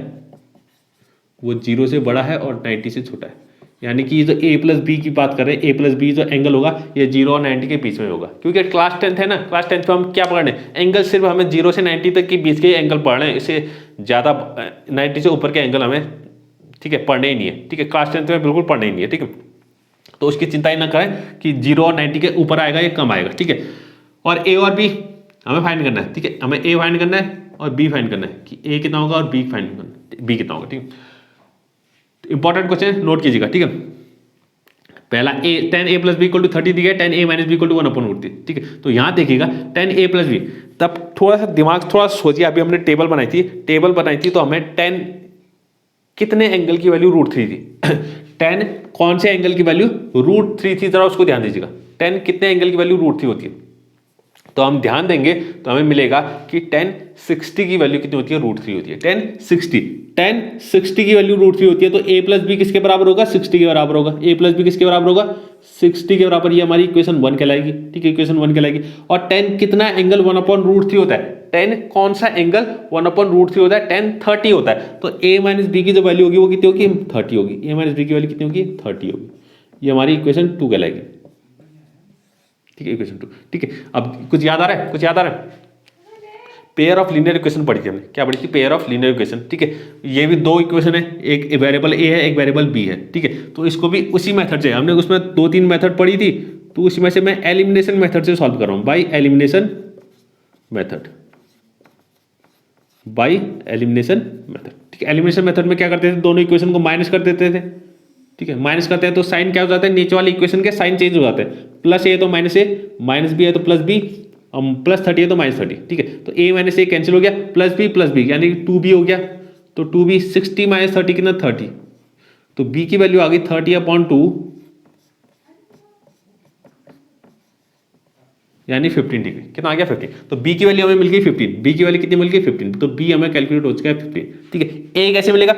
वो 0 से बड़ा है और 90 से छोटा है, यानी कि ये जो a प्लस बी की बात कर रहे हैं, a प्लस बी जो एंगल होगा ये 0 और 90 के बीच में होगा, क्योंकि क्लास 10th है ना, क्लास 10th में हम क्या पढ़ रहे हैं, एंगल सिर्फ हमें 0 से 90 तक के बीच के एंगल पढ़ रहे हैं, इससे ज़्यादा 90 से ऊपर के एंगल हमें, ठीक है, पढ़ने ही नहीं है, ठीक है, क्लास 10th में बिल्कुल पढ़ने ही नहीं है, ठीक है। तो उसकी चिंता ही ना करें कि 0 और 90 के ऊपर आएगा या कम आएगा, ठीक है। और a और b हमें फाइंड करना है, ठीक है, हमें a फाइंड करना है और b फाइंड करना है कि a कितना होगा और b कितना होगा, ठीक है। इंपॉर्टेंट क्वेश्चन नोट कीजिएगा, ठीक है। पहला A tan A plus B equal to 30 दिया है, tan A minus B equal to 1/√3, ठीक है। तो यहाँ देखिएगा टेन ए प्लस बी, तब थोड़ा सा दिमाग थोड़ा सोचिए, अभी हमने टेबल बनाई थी तो हमें टेन कितने एंगल की वैल्यू √3 थी टेन कौन से एंगल की वैल्यू √3 थी, जरा उसको ध्यान दीजिएगा। टेन कितने एंगल की वैल्यू √3 होती है, तो हम ध्यान देंगे तो हमें मिलेगा कि टेन 60 की वैल्यू कितनी होती है, √3 होती है। टेन 60 की वैल्यू √3 होती है, तो a प्लस बी किसके बराबर होगा, 60 के बराबर होगा। a प्लस बी किसके बराबर होगा, 60 के बराबर। ये हमारी इक्वेशन 1 कहलाएगी, ठीक है, इक्वेशन 1 कहलाएगी। और टेन कितना एंगल 1/√3 होता है, टेन कौन सा एंगल 1/√3 होता है, टेन 30 होता है। तो a माइनस बी की जो वैल्यू होगी वो कितनी होगी, 30 होगी। a माइनस बी की वैल्यू कितनी होगी, 30 होगी। ये हमारी इक्वेशन 2 कहलाएगी, ठीक है, इक्वेशन 2, ठीक है। अब कुछ याद आ रहा है, पेयर ऑफ लीनियर इक्वेशन पढ़ी थी हमने, क्या पढ़ी थी, पेयर ऑफ लीनियर इक्वेशन, ठीक है। ये भी दो इक्वेशन है, एक वेरिएबल ए है, एक वेरिएबल बी है, ठीक है। तो इसको भी उसी मेथड से, हमने उसमें 2-3 मेथड पढ़ी थी, तो उसमें से मैं एलिमिनेशन मेथड से सॉल्व कर रहा हूँ, बाई एलिमिनेशन मेथड, ठीक है। एलिमिनेशन मेथड में क्या करते थे, दोनों इक्वेशन को माइनस कर देते थे, ठीक है। माइनस करते हैं तो साइन क्या हो जाता है, नीचे वाली इक्वेशन के साइन चेंज हो जाते हैं। प्लस ए तो माइनस ए, माइनस बी है तो प्लस बी, प्लस 30 है तो माइनस 30, ठीक है। तो a माइनस ए कैंसिल हो गया, प्लस बी यानी 2b हो गया। तो 2b 60 माइनस 30 कितना, 30। तो b की वैल्यू आ गई 30/2 यानी 15 डिग्री। कितना आ गया, 15। तो b की वैल्यू हमें मिल गई 15, b की वैल्यू कितनी मिल गई, 15। तो b हमें कैलकुलेट हो चुका है 15, ठीक है। a कैसे मिलेगा,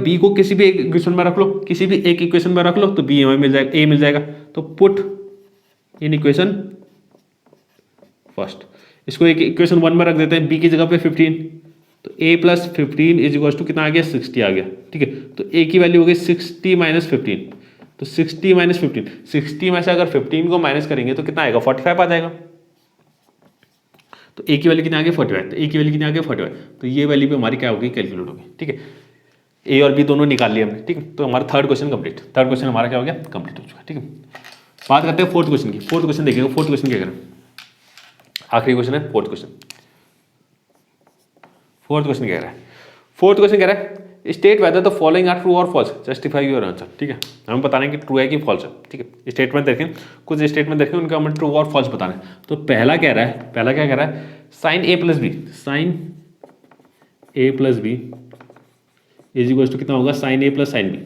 b को किसी भी एक इक्वेशन में रख लो, किसी भी एक इक्वेशन में रख लो तो b हमें मिल जाएगा, a मिल जाएगा। तो पुट इन इक्वेशन फर्स्ट, इसको एक इक्वेशन 1 में रख देते हैं, b की जगह पे 15। तो a plus 15 is equal to कितना आ गया, 60 आ गया, ठीक है। तो a की वैल्यू हो गई 60 माइनस 15। तो 60 माइनस 15, 60 में से अगर 15 को माइनस करेंगे तो कितना आएगा, 45 आ जाएगा। तो a की वैल्यू कितनी आ गई, 45। तो a की वैल्यू कितनी आ गई, 45। तो ये वैल्यू पे हमारी क्या होगी, कैलकुलेट होगी, ठीक है। a और b दोनों निकाल लिए हमने, ठीक है। तो हमारा third question complete, third question हमारा क्या हो गया, कंप्लीट हो चुका, ठीक है। बात करते हैं फोर्थ क्वेश्चन की। फोर्थ क्वेश्चन देखिएगा, फोर्थ क्वेश्चन क्या करें, आखिरी क्वेश्चन है फोर्थ क्वेश्चन। फोर्थ क्वेश्चन कह रहा है, फोर्थ क्वेश्चन कह रहा है state whether the following are true और फॉल्स, जस्टिफाई योर आंसर, ठीक है। हमें बताना है कि ट्रू है कि फॉल्स है, ठीक है। स्टेटमेंट देखें, कुछ स्टेटमेंट देखें, उनका हमें ट्रू और फॉल्स बताना है। तो पहला क्या कह रहा है, sine A plus B is equal to कितना होगा, sine A plus sine B.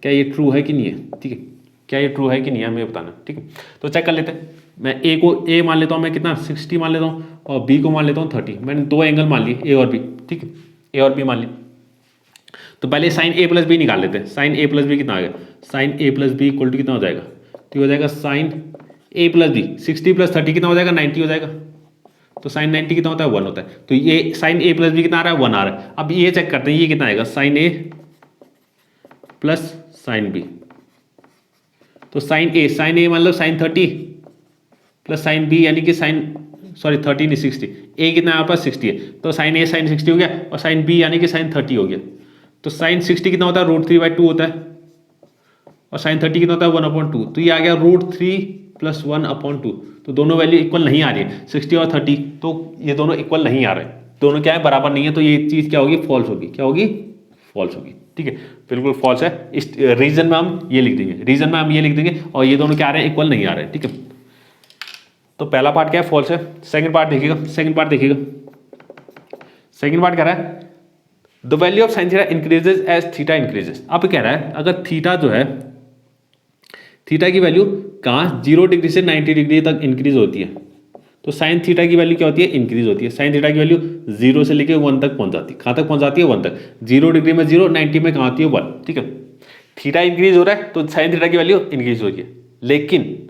क्या ये ट्रू है कि नहीं है, ठीक है, क्या ये ट्रू है कि नहीं है हमें बताना, ठीक है। तो चेक कर लेते हैं। मैं ए को ए मान लेता हूँ, मैं कितना 60 मान लेता हूँ, और बी को मान लेता हूँ 30। मैंने दो एंगल मान लिए, ए और बी, ठीक है, ए और बी मान लिए। तो पहले साइन ए प्लस बी निकाल लेते हैं। साइन ए प्लस बी कितना आ गया, sine A plus B equal to कितना हो जाएगा, तो हो जाएगा sine A plus B, 60 plus 30 कितना हो जाएगा, 90 हो जाएगा। तो साइन 90 कितना होता है, 1 होता है। तो ये साइन ए प्लस बी कितना आ रहा है, 1 आ रहा है। अब ये चेक करते हैं, ये कितना आएगा, sign A plus sine B. तो साइन ए मतलब साइन 30 प्लस साइन बी यानी कि साइन 30 नहीं 60, ए कितना है आपका 60 है। तो साइन ए साइन 60 हो गया, और साइन बी यानी कि साइन 30 हो गया। तो साइन 60 कितना होता है, √3/2 होता है, और साइन 30 कितना होता है, 1/2। तो ये आ गया √3 + 1/2। तो दोनों वैल्यू इक्वल नहीं आ रही है, 60 और 30, तो ये दोनों इक्वल नहीं आ रहे, दोनों क्या है, बराबर नहीं है। तो ये चीज़ क्या होगी, फॉल्स होगी, क्या होगी, फॉल्स होगी, ठीक है, बिल्कुल फॉल्स है। इस रीजन में हम ये लिख देंगे, और ये दोनों क्या आ रहे हैं, इक्वल नहीं आ रहे हैं, ठीक है। तो पहला पार्ट क्या है, फॉल्स है। सेकंड पार्ट देखिएगा, सेकंड पार्ट कह रहा है the value of sine theta increases as theta increases. अब कह रहा है अगर थीटा जो है, थीटा की वैल्यू कहाँ 0 डिग्री से 90 डिग्री तक इंक्रीज होती है, तो साइन थीटा की वैल्यू क्या होती है, इंक्रीज होती है। साइन थीटा की वैल्यू 0 से लेकर 1 तक पहुंच जाती है। कहाँ तक पहुंच जाती है, 1 तक। 0 डिग्री में 0, 90 में कहाँ आती है, 1, ठीक है। थीटा इंक्रीज हो रहा है तो साइन थीटा की वैल्यू इंक्रीज हो रही है, लेकिन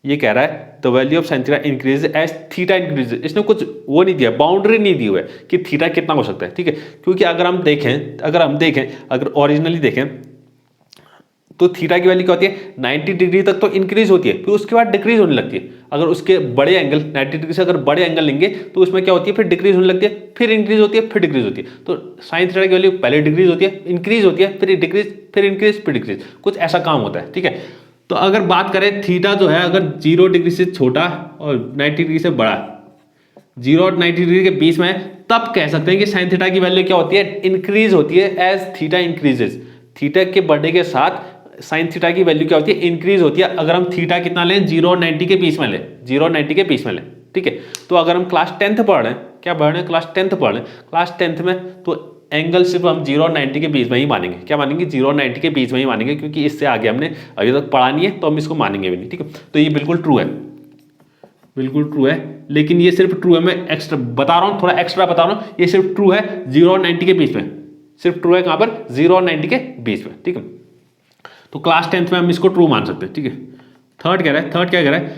ये कह रहा है the value of sine theta increase as theta increase. इसने कुछ वो नहीं दिया, बाउंड्री नहीं दी हुआ है कि थीटा कितना हो सकता है, ठीक है। क्योंकि अगर ओरिजिनली देखें तो थीटा की वैल्यू क्या होती है, 90 डिग्री तक तो इंक्रीज होती है, फिर उसके बाद डिक्रीज होने लगती है। अगर उसके बड़े एंगल 90 डिग्री से अगर बड़े एंगल लेंगे तो उसमें क्या होती है, फिर डिक्रीज होने लगती है, फिर इंक्रीज होती है, फिर डिक्रीज होती है। तो साइन थीटा की वैल्यू पहले डिक्रीज होती है, इंक्रीज होती है, फिर डिक्रीज, फिर इंक्रीज, फिर डिक्रीज, कुछ ऐसा काम होता है, ठीक है। तो अगर बात करें थीटा जो है, अगर 0 डिग्री से छोटा और 90 डिग्री से बड़ा, 0 और 90 डिग्री के बीच में, तब कह सकते हैं कि साइन थीटा की वैल्यू क्या होती है, इंक्रीज होती है एज थीटा इंक्रीजेज। थीटा के बढ़ने के साथ साइन थीटा की वैल्यू क्या होती है, इंक्रीज होती है। अगर हम थीटा कितना लें, 0 और 90 के बीच में लें, 0 और 90 के बीच में लें, ठीक है। तो अगर हम क्लास 10th पढ़ रहे हैं, क्या पढ़ रहे हैं, क्लास 10th पढ़ रहे हैं, क्लास 10th में तो एंगल सिर्फ हम 0 और 90 के बीच में ही मानेंगे। क्या मानेंगे, 0 और 90 के बीच में ही मानेंगे, क्योंकि इससे आगे हमने अभी तक पढ़ा नहीं है तो हम इसको मानेंगे भी नहीं, ठीक है। तो ये बिल्कुल ट्रू है, बिल्कुल ट्रू है। लेकिन ये सिर्फ ट्रू है, मैं एक्स्ट्रा बता रहा हूँ, थोड़ा एक्स्ट्रा बता रहा हूँ, ये सिर्फ ट्रू है 0 और 90 के बीच में, सिर्फ ट्रू है कहाँ पर, 0 और 90 के बीच में, ठीक है। तो क्लास 10th में हम इसको ट्रू मान सकते हैं, ठीक है। थर्ड कह रहा है, थर्ड क्या कह रहा है,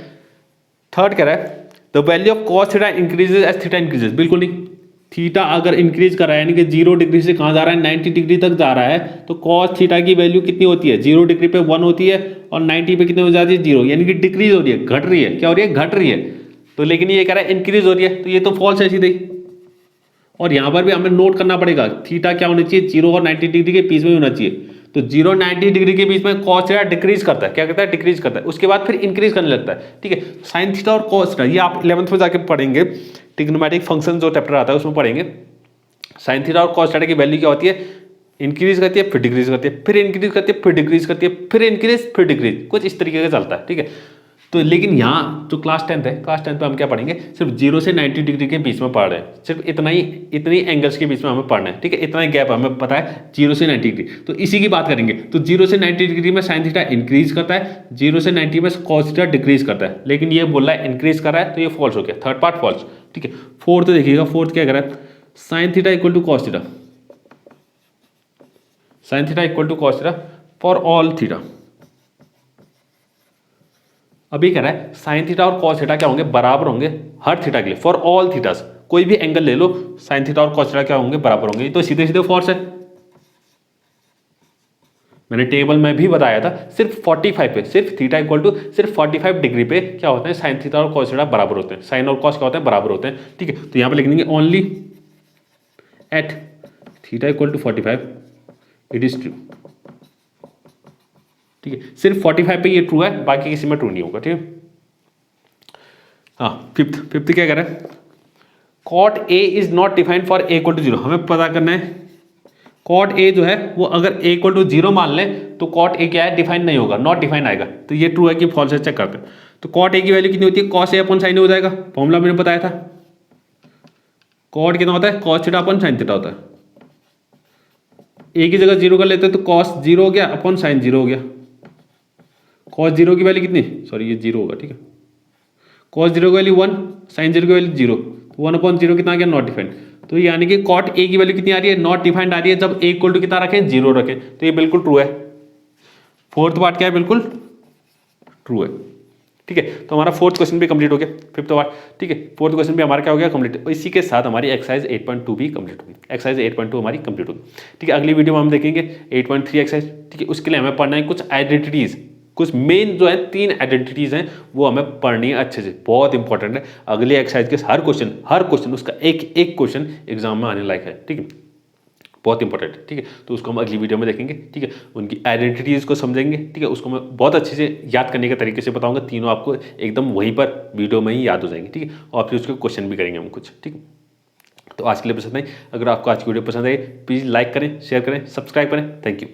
थर्ड कह रहा है the value of cos theta increases as theta increases. बिल्कुल नहीं, थीटा अगर इंक्रीज कर रहा है यानी कि 0 डिग्री से कहाँ जा रहा है, 90 डिग्री तक जा रहा है, तो कॉस थीटा की वैल्यू कितनी होती है, 0 डिग्री पे 1 होती है और 90 पे कितनी हो जाती है, 0, यानी कि डिक्रीज हो रही है, घट रही है। क्या हो रही है, घट रही है। तो लेकिन ये कह रहा है इंक्रीज हो रही है, तो ये तो फॉल्स है सीधे। और यहाँ पर भी हमें नोट करना पड़ेगा, थीटा क्या होना चाहिए, 0 और 90 डिग्री के बीच में होना चाहिए। तो 0 और 90 डिग्री के बीच में कॉस थीटा डिक्रीज करता है, क्या करता है, डिक्रीज करता है, उसके बाद फिर इंक्रीज करने लगता है, ठीक है। साइन थीटा और कॉस थीटा ये आप 11th में जाके पढ़ेंगे, ट्रिग्नोमेट्रिक फंक्शन जो चैप्टर आता है उसमें पढ़ेंगे। साइन थीटा और कॉस थीटा की वैल्यू क्या होती है, इंक्रीज करती है फिर डिक्रीज करती है, फिर इंक्रीज करती है फिर डिक्रीज करती है, फिर इंक्रीज फिर डिक्रीज, कुछ इस तरीके का चलता है, ठीक है। तो लेकिन यहाँ जो क्लास 10th है, क्लास 10th में हम क्या पढ़ेंगे, सिर्फ 0 से 90 डिग्री के बीच में पढ़ रहे हैं, सिर्फ इतना ही, इतनी एंगल्स के बीच में हमें पढ़ना है, ठीक है। इतना ही गैप हमें पता है 0 से 90 डिग्री, तो इसी की बात करेंगे। तो 0 से 90 डिग्री में साइन थीटा इंक्रीज करता है, 0 से 90 में कॉस थीटा डिक्रीज करता है, लेकिन ये बोल रहा है इंक्रीज कर रहा है, तो ये फॉल्स हो गया, थर्ड पार्ट फॉल्स, ठीक है। फोर्थ देखिएगा, फोर्थ क्या कर रहा है, sign theta equal to cos theta, sine theta equal to cos theta for all theta. अभी कह रहा है साइन थीटा और कॉस थीटा क्या होंगे, बराबर होंगे हर थीटा के लिए, फॉर ऑल थीटास, कोई भी एंगल ले लो, साइन थीटा और कॉस थीटा क्या होंगे, बराबर होंगे। तो सीधे सीधे फॉल्स है, मैंने टेबल में भी बताया था, सिर्फ 45 पे, सिर्फ थीटा इक्वल टू सिर्फ 45 डिग्री पे क्या होते हैं, साइन थीटा और कॉस थीटा बराबर होते हैं, साइन और कॉस क्या होते हैं, बराबर होते हैं, ठीक है। तो यहाँ पे लिख देंगे only at theta equal to 45 it is true, ठीक है। सिर्फ 45 पे ये ट्रू है, बाकी किसी में ट्रू नहीं होगा, ठीक है। हाँ, फिफ्थ क्या कह रहा है, cot A is not defined for A equal to 0। हमें पता करना है कॉट ए जो है वो अगर ए इक्वल टू 0 मान ले तो कॉट ए क्या है, डिफाइन नहीं होगा, नॉट डिफाइन आएगा। तो ये ट्रू है कि फॉल्स है, चेक करते हैं। तो कॉट ए की वैल्यू कितनी होती है, कॉस ए अपन साइन हो जाएगा, फॉर्मूला मैंने बताया था। कॉट कितना होता है, कॉस थीटा अपन साइन थीटा होता है। ए की जगह 0 कर लेते हैं तो कॉस 0 हो गया अपन साइन 0 हो गया। कॉस 0 की वैल्यू कितनी, सॉरी ये 0 होगा, ठीक है। कॉस 0 की वैल्यू 1, साइन 0 की वैल्यू 0, 1/0 कितना आ गया, नॉट डिफाइंड। तो यानी कि कॉट ए की वैल्यू कितनी आ रही है, नॉट डिफाइंड आ रही है, जब ए इक्वल टू कितना रखें, 0 रखें, तो ये बिल्कुल ट्रू है। फोर्थ पार्ट क्या है, बिल्कुल ट्रू है, ठीक है। तो हमारा फोर्थ क्वेश्चन भी कंप्लीट हो गया, फिफ्थ पार्ट, ठीक है। फोर्थ क्वेश्चन भी हमारा क्या हो गया, कंप्लीट। इसी के साथ हमारी एक्सरसाइज 8.2 भी कंप्लीट होगी, एक्सरसाइज 8.2 हमारी कंप्लीट होगी, ठीक है। अगली वीडियो में हम देखेंगे 8.3 एक्सरसाइज, ठीक है। उसके लिए हमें पढ़ना है कुछ आइडेंटिटीज, कुछ मेन जो है 3 आइडेंटिटीज हैं वो हमें पढ़नी है अच्छे से, बहुत इंपॉर्टेंट है। अगली एक्सरसाइज के हर क्वेश्चन उसका एक एक क्वेश्चन एग्जाम में आने लायक है, ठीक है, बहुत इंपॉर्टेंट है, ठीक है। तो उसको हम अगली वीडियो में देखेंगे, ठीक है। उनकी आइडेंटिटीज को समझेंगे, ठीक है। उसको मैं बहुत अच्छे से याद करने के तरीके से बताऊंगा, तीनों आपको एकदम वहीं पर वीडियो में ही याद हो जाएंगे, ठीक है। और फिर उसके क्वेश्चन भी करेंगे हम कुछ, ठीक है। तो आज के लिए बस इतना ही। अगर आपको आज की वीडियो पसंद आई प्लीज़ लाइक करें, शेयर करें, सब्सक्राइब करें। Thank you.